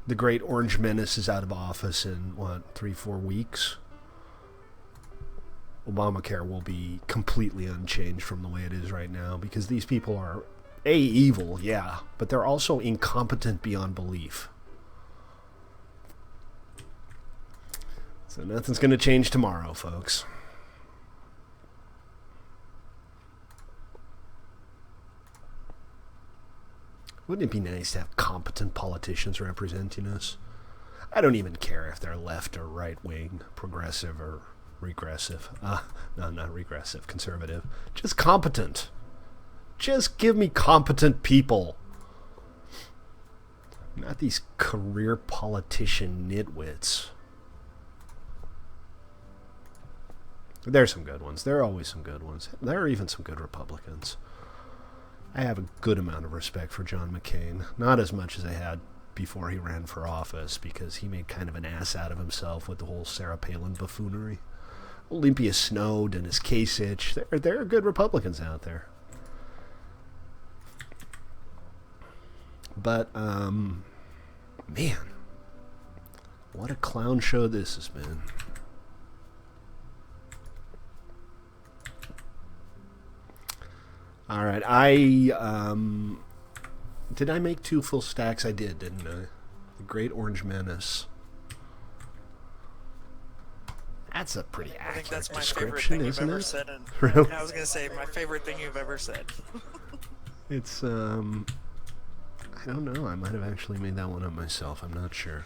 the Great Orange Menace is out of office in, 3-4 weeks, Obamacare will be completely unchanged from the way it is right now, because these people are, A, evil, yeah, but they're also incompetent beyond belief. So nothing's going to change tomorrow, folks. Wouldn't it be nice to have competent politicians representing us? I don't even care if they're left or right-wing, progressive or regressive. No, not regressive, conservative. Just competent. Just give me competent people. Not these career politician nitwits. There's some good ones. There are always some good ones. There are even some good Republicans. I have a good amount of respect for John McCain. Not as much as I had before he ran for office, because he made kind of an ass out of himself with the whole Sarah Palin buffoonery. Olympia Snowe, Dennis Kasich. There are good Republicans out there. But, man, what a clown show this has been. All right, did I make 2 full stacks? I did, didn't I? The Great Orange Menace. That's a pretty accurate that's my description, favorite thing isn't you've ever it? said. Really? I was gonna say my favorite thing you've ever said. It's I don't know. I might have actually made that one up myself. I'm not sure.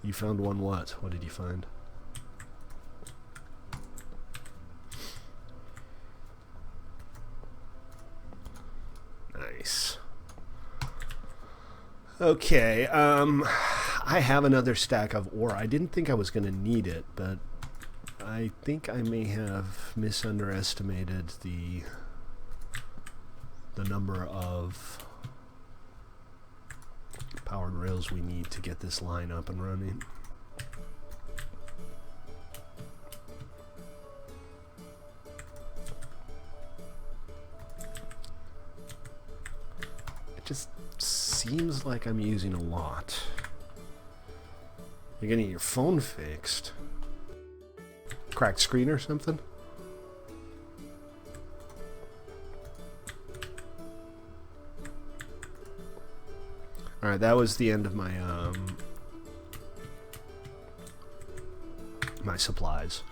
You found one what? What did you find? Nice. Okay, I have another stack of ore. I didn't think I was going to need it, but I think I may have misunderestimated the number of powered rails we need to get this line up and running. It just seems like I'm using a lot. You're getting your phone fixed. Cracked screen or something? Alright, that was the end of my my supplies.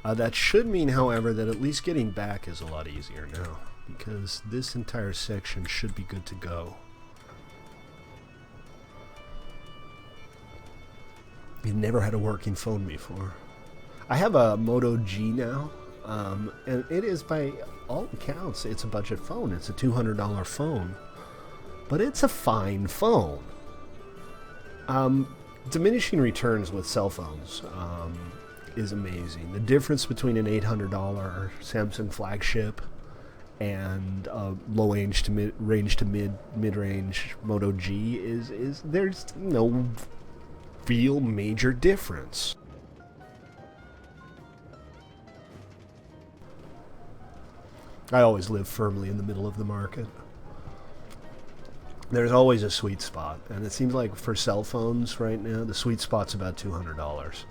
That should mean, however, that at least getting back is a lot easier now, because this entire section should be good to go. You've never had a working phone before. I have a Moto G now, and it is, by all accounts, it's a budget phone. It's a $200 phone. But it's a fine phone. Diminishing returns with cell phones is amazing. The difference between an $800 Samsung flagship and a low range to mid-range Moto G is there's no real major difference. I always live firmly in the middle of the market. There's always a sweet spot, and it seems like for cell phones right now, the sweet spot's about $200.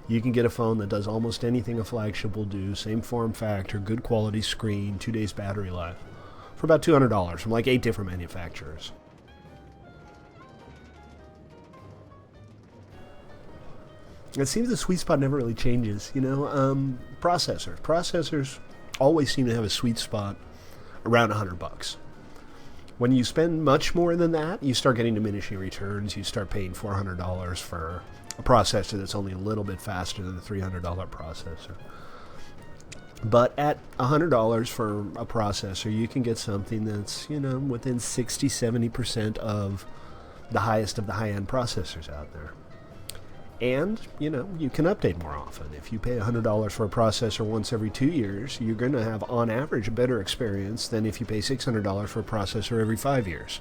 You can get a phone that does almost anything a flagship will do, same form factor, good quality screen, 2 days battery life, for about $200 from like 8 different manufacturers. It seems the sweet spot never really changes, you know. Processors always seem to have a sweet spot around $100. When you spend much more than that, you start getting diminishing returns. You start paying $400 for a processor that's only a little bit faster than the $300 processor. But at $100 for a processor, you can get something that's, you know, within 60-70% of the highest of the high-end processors out there. And, you know, you can update more often. If you pay $100 for a processor once every 2 years, you're going to have, on average, a better experience than if you pay $600 for a processor every 5 years.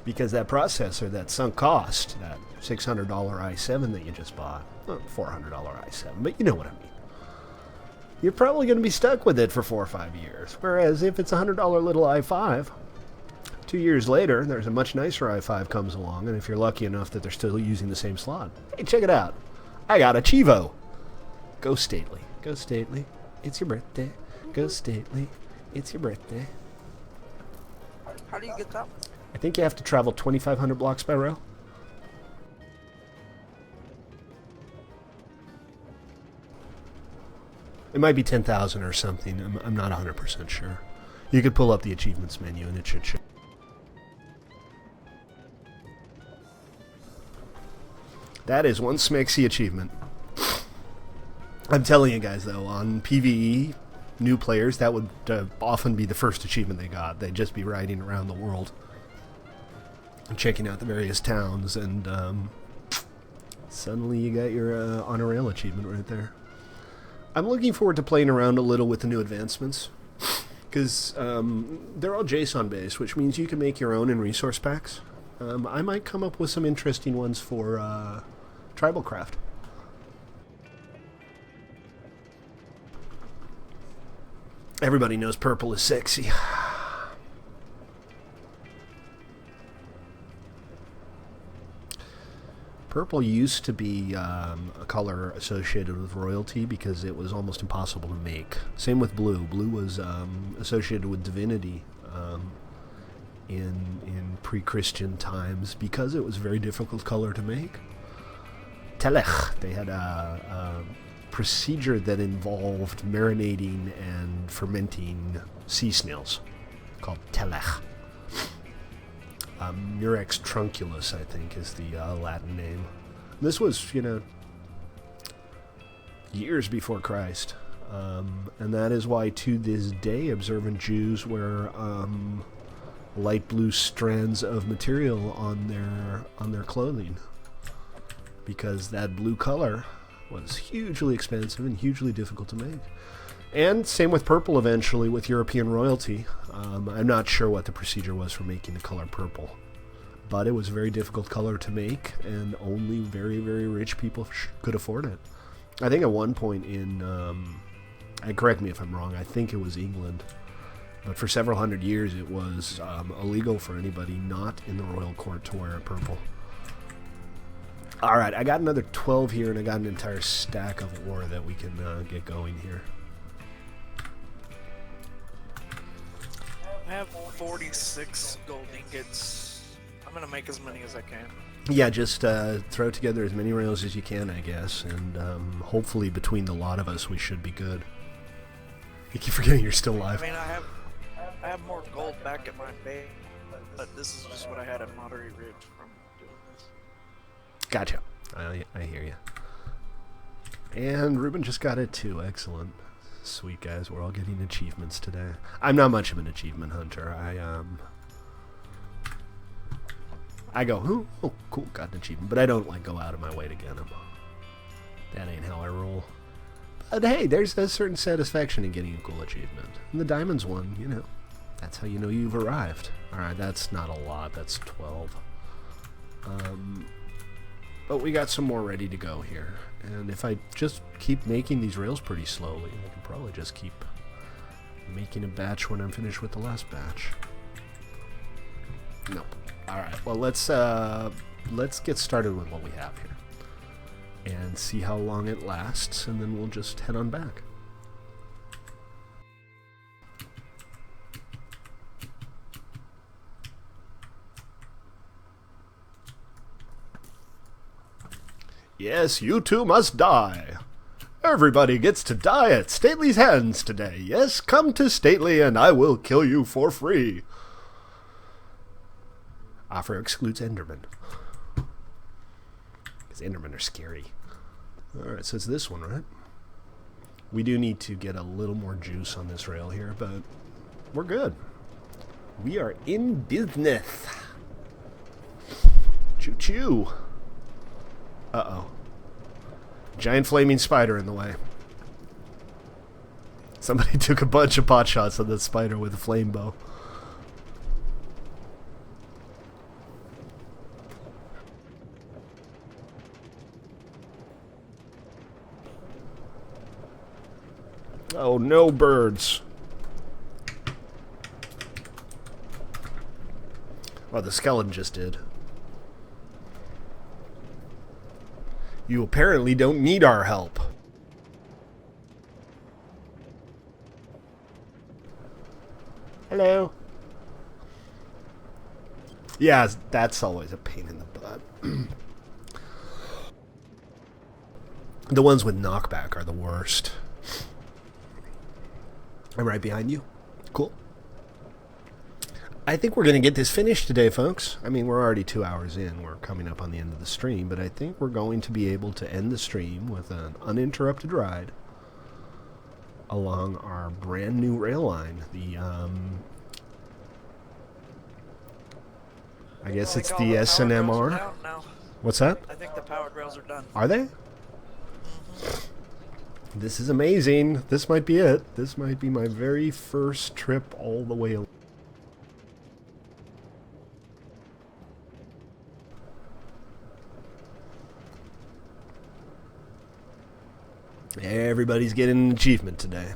Because that processor, that sunk cost, that $600 i7 that you just bought, well, $400 i7, but you know what I mean. You're probably going to be stuck with it for 4 or 5 years. Whereas if it's a $100 little i5, 2 years later, there's a much nicer i5 comes along, and if you're lucky enough that they're still using the same slot, hey, check it out. I got a Chivo. Go Stately. Go Stately. It's your birthday. Go Stately. It's your birthday. How do you get that? I think you have to travel 2,500 blocks by rail. It might be 10,000 or something. I'm not 100% sure. You could pull up the achievements menu and it should show. That is one Smexy achievement. I'm telling you guys, though, on PvE, new players, that would often be the first achievement they got. They'd just be riding around the world and checking out the various towns, and suddenly you got your on a rail achievement right there. I'm looking forward to playing around a little with the new advancements, because they're all JSON based, which means you can make your own in resource packs. I might come up with some interesting ones for TribalCraft. Everybody knows purple is sexy. Purple used to be a color associated with royalty because it was almost impossible to make. Same with blue. Blue was associated with divinity in pre-Christian times because it was a very difficult color to make. Telech. They had a procedure that involved marinating and fermenting sea snails called telech. Murex trunculus, I think, is the Latin name. This was, years before Christ. And that is why, to this day, observant Jews wear light blue strands of material on their clothing. Because that blue color was hugely expensive and hugely difficult to make. And same with purple eventually with European royalty. I'm not sure what the procedure was for making the color purple. But it was a very difficult color to make, and only very, very rich people could afford it. I think at one point in, and correct me if I'm wrong, I think it was England, but for several hundred years it was illegal for anybody not in the royal court to wear purple. Alright, I got another 12 here, and I got an entire stack of ore that we can get going here. I have 46 gold ingots. I'm going to make as many as I can. Yeah, just throw together as many rails as you can, I guess, and hopefully between the lot of us we should be good. You keep forgetting you're still alive. I mean, I have more gold back at my base, but this is just what I had at Monterey Ridge from doing this. Gotcha. I hear you. And Ruben just got it too. Excellent. Sweet, guys. We're all getting achievements today. I'm not much of an achievement hunter. I go, oh, cool, got an achievement. But I don't, go out of my way to get them. That ain't how I roll. But hey, there's a certain satisfaction in getting a cool achievement. And the diamonds one, that's how you know you've arrived. Alright, that's not a lot. That's 12. But we got some more ready to go here. And if I just keep making these rails pretty slowly, I can probably just keep making a batch when I'm finished with the last batch. Nope. Alright, well let's get started with what we have here. And see how long it lasts, and then we'll just head on back. Yes, you two must die. Everybody gets to die at Stately's hands today. Yes, come to Stately and I will kill you for free. Offer excludes Enderman. Because Endermen are scary. Alright, so it's this one, right? We do need to get a little more juice on this rail here, but we're good. We are in business. Choo-choo. Uh-oh. Giant flaming spider in the way. Somebody took a bunch of pot shots of the spider with a flame bow. Oh, no birds. Well, the skeleton just did. You apparently don't need our help. Hello. Yeah, that's always a pain in the butt. The ones with knockback are the worst. I'm right behind you. Cool. I think we're going to get this finished today, folks. I mean, we're already 2 hours in. We're coming up on the end of the stream, but I think we're going to be able to end the stream with an uninterrupted ride along our brand new rail line. The, I guess it's the SNMR. What's that? I think the powered rails are done. Are they? Mm-hmm. This is amazing. This might be it. This might be my very first trip all the way along. Everybody's getting an achievement today.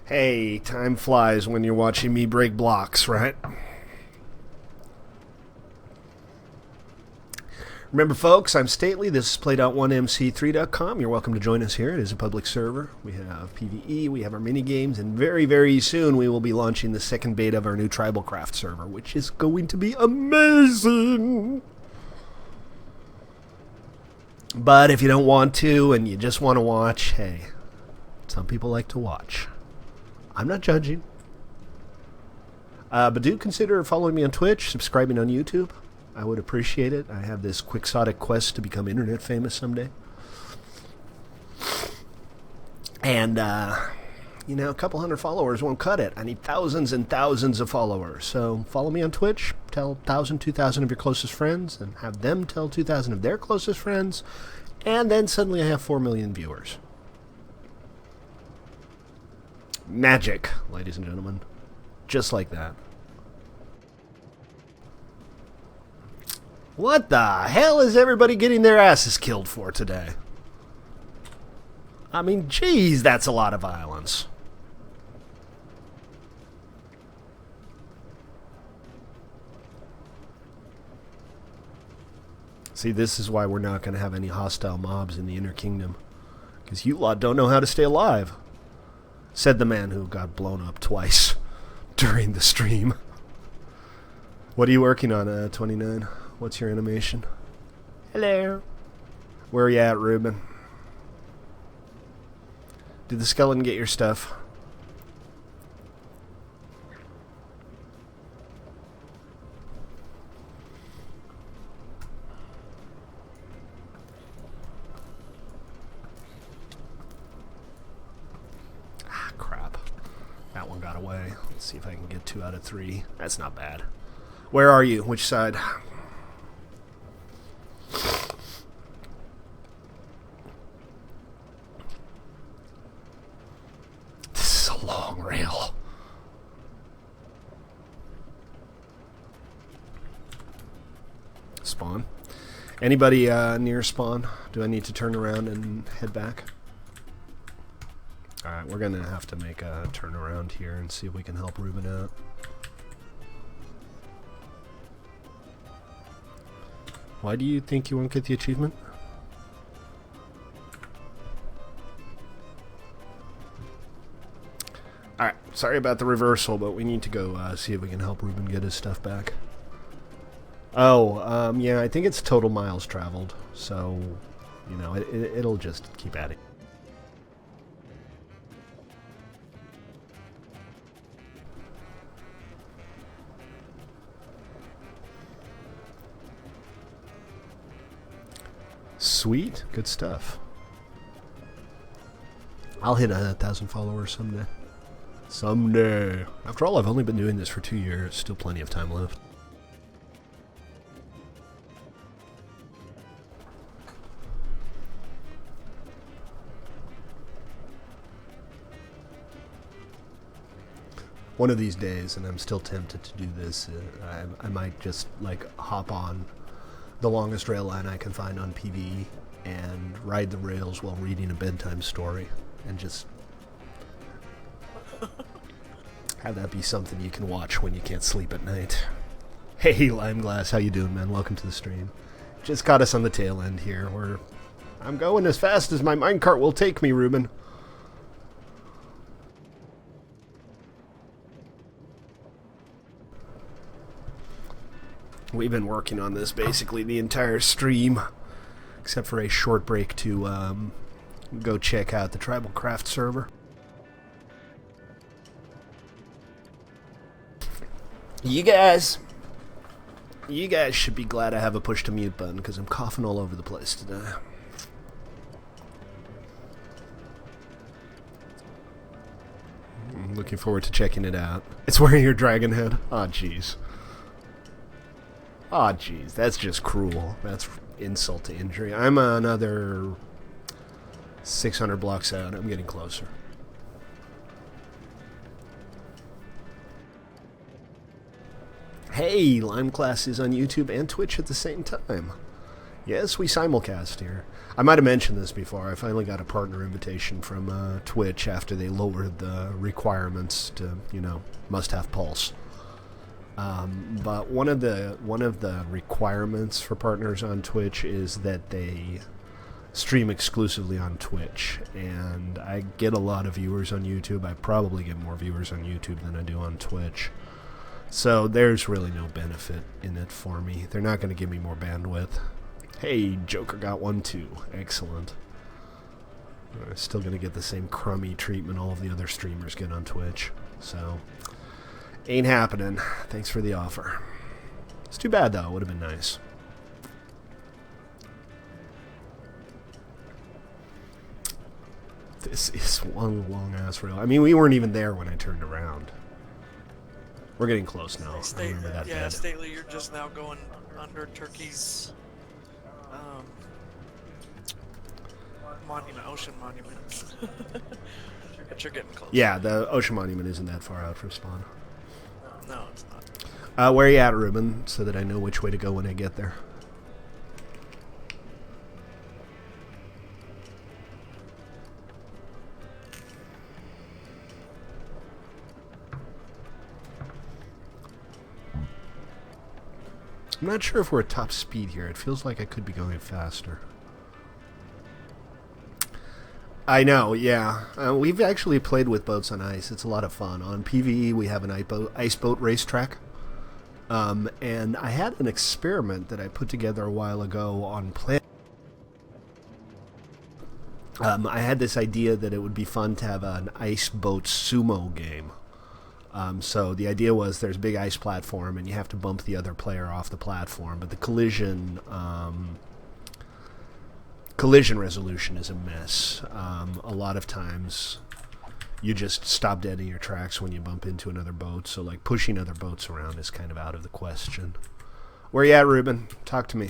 Hey, time flies when you're watching me break blocks, right? Remember, folks, I'm Stately. This is Play.1MC3.com. You're welcome to join us here. It is a public server. We have PvE, we have our minigames, and very, very soon we will be launching the second beta of our new TribalCraft server, which is going to be amazing. But if you don't want to and you just want to watch, hey, some people like to watch. I'm not judging. But do consider following me on Twitch, subscribing on YouTube. I would appreciate it. I have this quixotic quest to become internet famous someday. And, you know, a couple hundred followers won't cut it. I need thousands and thousands of followers. So follow me on Twitch, tell 1,000, 2,000 of your closest friends, and have them tell 2,000 of their closest friends, and then suddenly I have 4 million viewers. Magic, ladies and gentlemen. Just like that. What the hell is everybody getting their asses killed for today? I mean, geez, that's a lot of violence. See, this is why we're not going to have any hostile mobs in the Inner Kingdom. Because you lot don't know how to stay alive. Said the man who got blown up twice during the stream. What are you working on, 29? What's your animation? Hello. Where are you at, Ruben? Did the skeleton get your stuff? Ah, crap. That one got away. Let's see if I can get 2 out of 3. That's not bad. Where are you? Which side? This is a long rail. Spawn. Anybody near spawn? Do I need to turn around and head back? Alright, we're gonna have to make a turn around here and see if we can help Ruben out. Why do you think you won't get the achievement? Alright, sorry about the reversal, but we need to go see if we can help Ruben get his stuff back. Oh, yeah, I think it's total miles traveled, so, you know, it'll just keep adding. Sweet, good stuff. I'll hit 1,000 followers someday. Someday. After all, I've only been doing this for 2 years. Still plenty of time left. One of these days, and I'm still tempted to do this, I might just like hop on the longest rail line I can find on PvE and ride the rails while reading a bedtime story, and just have that be something you can watch when you can't sleep at night. Hey, Limeglass, how you doing, man? Welcome to the stream. Just got us on the tail end here. I'm going as fast as my minecart will take me, Ruben. We've been working on this basically the entire stream, except for a short break to go check out the TribalCraft server. You guys should be glad I have a push to mute button, because I'm coughing all over the place today. I'm looking forward to checking it out. It's wearing your dragon head. Aw, jeez. Aw, jeez. That's just cruel. That's insult to injury. I'm another 600 blocks out. I'm getting closer. Hey, Limeclass is on YouTube and Twitch at the same time. Yes, we simulcast here. I might have mentioned this before. I finally got a partner invitation from Twitch after they lowered the requirements to, must have pulse. But one of the requirements for partners on Twitch is that they stream exclusively on Twitch, and I get a lot of viewers on YouTube. I probably get more viewers on YouTube than I do on Twitch. So there's really no benefit in it for me. They're not going to give me more bandwidth. Hey, Joker got one too. Excellent. I'm still going to get the same crummy treatment all of the other streamers get on Twitch. So, ain't happening. Thanks for the offer. It's too bad though. It would have been nice. This is one long ass rail. I mean, we weren't even there when I turned around. We're getting close now. I remember that bed. Stately, you're just now going under Turkey's monument, ocean monument. But you're getting close. Yeah, the ocean monument isn't that far out from spawn. No, it's not. Where are you at, Ruben, so that I know which way to go when I get there? I'm not sure if we're at top speed here. It feels like I could be going faster. I know, yeah. We've actually played with boats on ice. It's a lot of fun. On PvE, we have an ice boat racetrack. And I had an experiment that I put together a while ago on Planet. I had this idea that it would be fun to have an ice boat sumo game. So the idea was there's a big ice platform and you have to bump the other player off the platform, but the collision resolution is a mess. A lot of times you just stop dead in your tracks when you bump into another boat, so like pushing other boats around is kind of out of the question. Where you at, Ruben? Talk to me.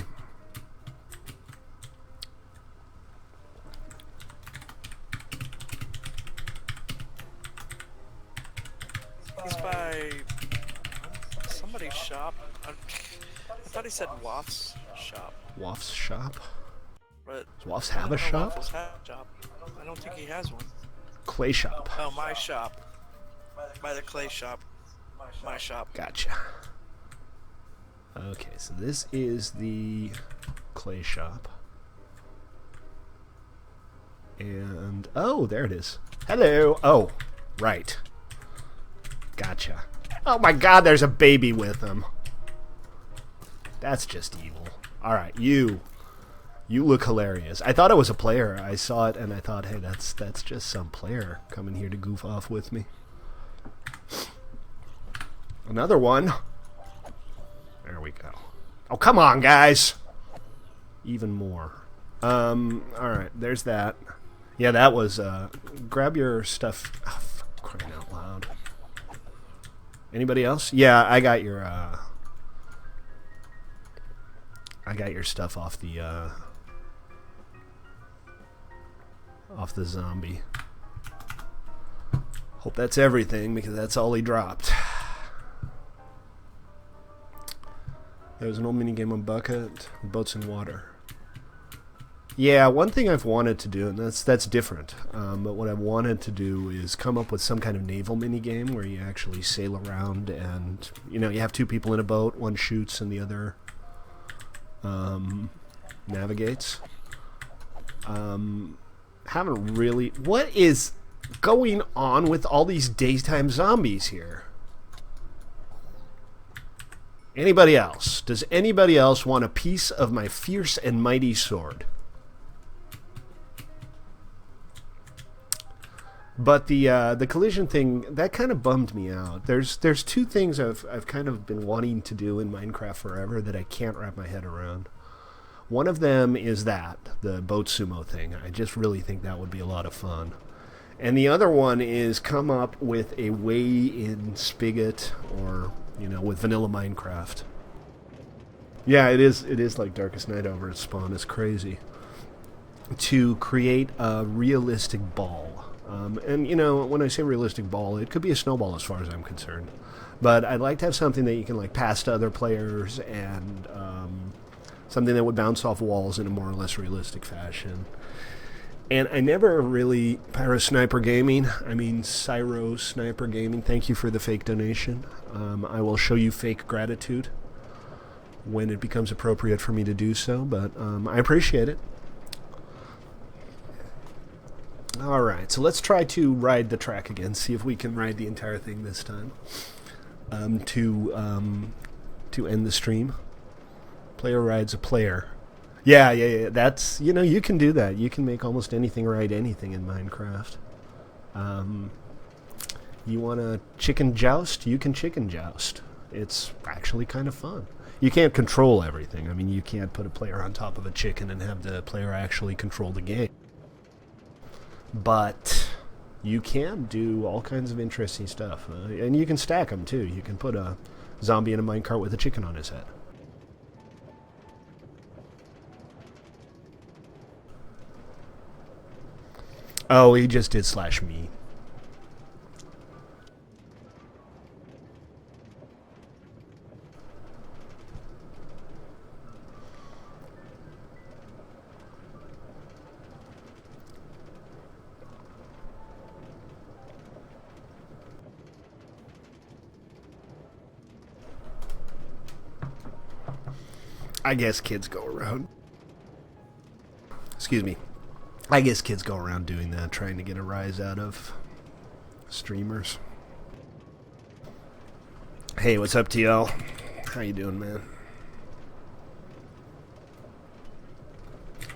He's by somebody's shop. I thought he said Waff's shop. Waff's shop? But Does Waff's have a shop? Waffles have a shop. I don't think he has one. Clay shop. Oh, my shop. By the clay shop. My shop. Gotcha. Okay, so this is the clay shop. And, oh, there it is. Hello. Oh, right. Gotcha. Oh my god, there's a baby with him. That's just evil. Alright, you look hilarious. I thought it was a player. I saw it and I thought, hey, that's just some player coming here to goof off with me. Another one. There we go. Oh, come on, guys. Even more. Alright, there's that. Yeah, that was, grab your stuff. Oh, for crying out loud. Anybody else? Yeah, I got your stuff off the zombie. Hope that's everything, because that's all he dropped. There was an old minigame on bucket, boats in water. Yeah, one thing I've wanted to do, and that's different, but what I've wanted to do is come up with some kind of naval minigame where you actually sail around and, you know, you have two people in a boat, one shoots and the other navigates. Haven't really... What is going on with all these daytime zombies here? Anybody else? Does anybody else want a piece of my fierce and mighty sword? But the collision thing, that kind of bummed me out. There's two things I've kind of been wanting to do in Minecraft forever that I can't wrap my head around. One of them is the boat sumo thing. I just really think that would be a lot of fun. And the other one is come up with a weigh-in spigot, or, you know, with vanilla Minecraft. Yeah, it is like Darkest Night over at Spawn. It's crazy. To create a realistic ball. And, you know, when I say realistic ball, it could be a snowball as far as I'm concerned. But I'd like to have something that you can, like, pass to other players, and something that would bounce off walls in a more or less realistic fashion. And I never really... Pyro Sniper Gaming, Cyro Sniper Gaming, thank you for the fake donation. I will show you fake gratitude when it becomes appropriate for me to do so, but I appreciate it. Alright, so let's try to ride the track again, see if we can ride the entire thing this time. To end the stream. Player rides a player. Yeah, that's, you know, you can do that. You can make almost anything ride anything in Minecraft. You want to chicken joust? You can chicken joust. It's actually kind of fun. You can't control everything. I mean, you can't put a player on top of a chicken and have the player actually control the game. But you can do all kinds of interesting stuff. And you can stack them, too. You can put a zombie in a minecart with a chicken on his head. Oh, he just did /me. I guess kids go around. Excuse me. I guess kids go around doing that, trying to get a rise out of streamers. Hey, what's up, TL? How you doing, man?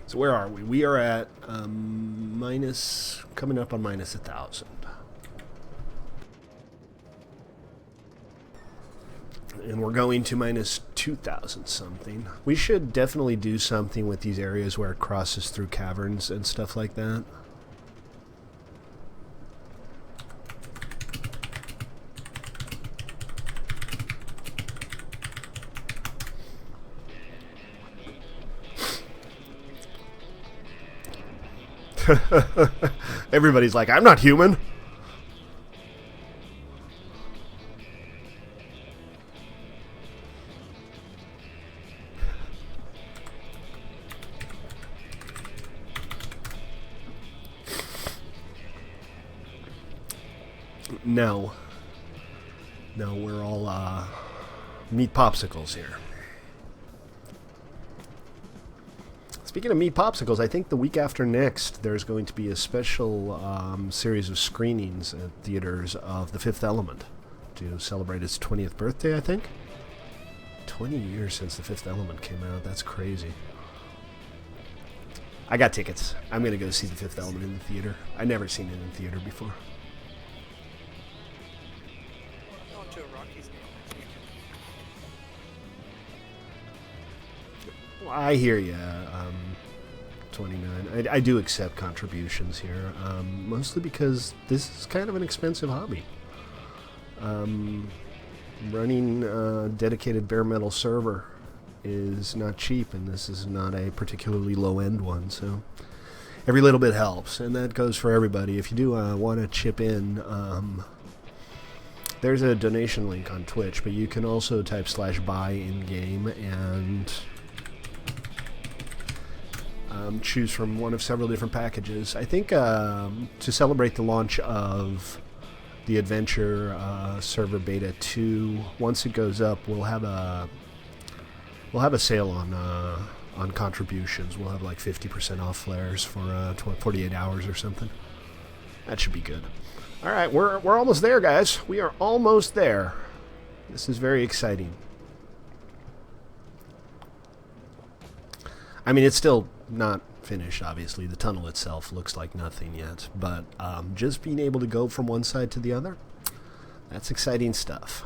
So where are we? We are at coming up on minus 1,000. And we're going to minus 2,000 something. We should definitely do something with these areas where it crosses through caverns and stuff like that. Everybody's like, I'm not human. No, we're all meat popsicles here. Speaking of meat popsicles, I think the week after next there's going to be a special series of screenings at theaters of The Fifth Element to celebrate its 20th birthday, I think. 20 years since The Fifth Element came out. That's crazy. I got tickets. I'm going to go see The Fifth Element in the theater. I've never seen it in theater before. I hear you. $12.29. I do accept contributions here, mostly because this is kind of an expensive hobby. Running a dedicated bare metal server is not cheap, and this is not a particularly low-end one, so every little bit helps, and that goes for everybody. If you do want to chip in, there's a donation link on Twitch, but you can also type /buy in-game and choose from one of several different packages. I think to celebrate the launch of the Adventure server beta 2, once it goes up, we'll have a sale on contributions. We'll have like 50% off flares for 48 hours or something. That should be good. All right, we're almost there, guys. We are almost there. This is very exciting. I mean, it's still not finished, obviously. The tunnel itself looks like nothing yet, but just being able to go from one side to the other, that's exciting stuff.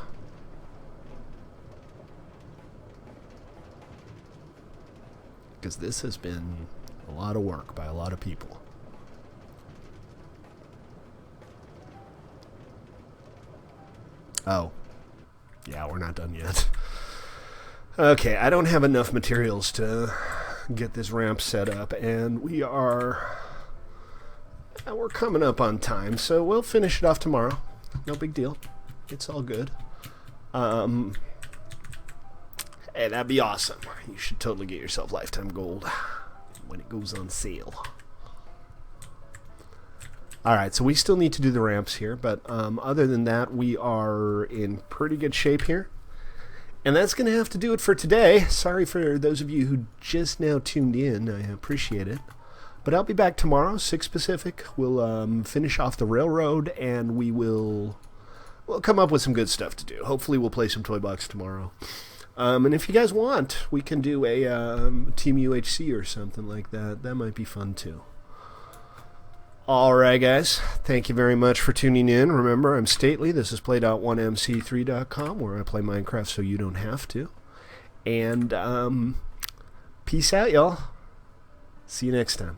Because this has been a lot of work by a lot of people. Oh. Yeah, we're not done yet. Okay, I don't have enough materials to get this ramp set up, and we're coming up on time, so we'll finish it off tomorrow. No big deal. It's all good. Hey, that'd be awesome. You should totally get yourself lifetime gold when it goes on sale. Alright, so we still need to do the ramps here, but other than that, we are in pretty good shape here. And that's going to have to do it for today. Sorry for those of you who just now tuned in. I appreciate it. But I'll be back tomorrow, 6 Pacific. We'll finish off the railroad, and we'll come up with some good stuff to do. Hopefully we'll play some Toy Box tomorrow. And if you guys want, we can do a Team UHC or something like that. That might be fun too. Alright guys, thank you very much for tuning in. Remember, I'm Stately. This is play.1mc3.com, where I play Minecraft so you don't have to. And peace out, y'all. See you next time.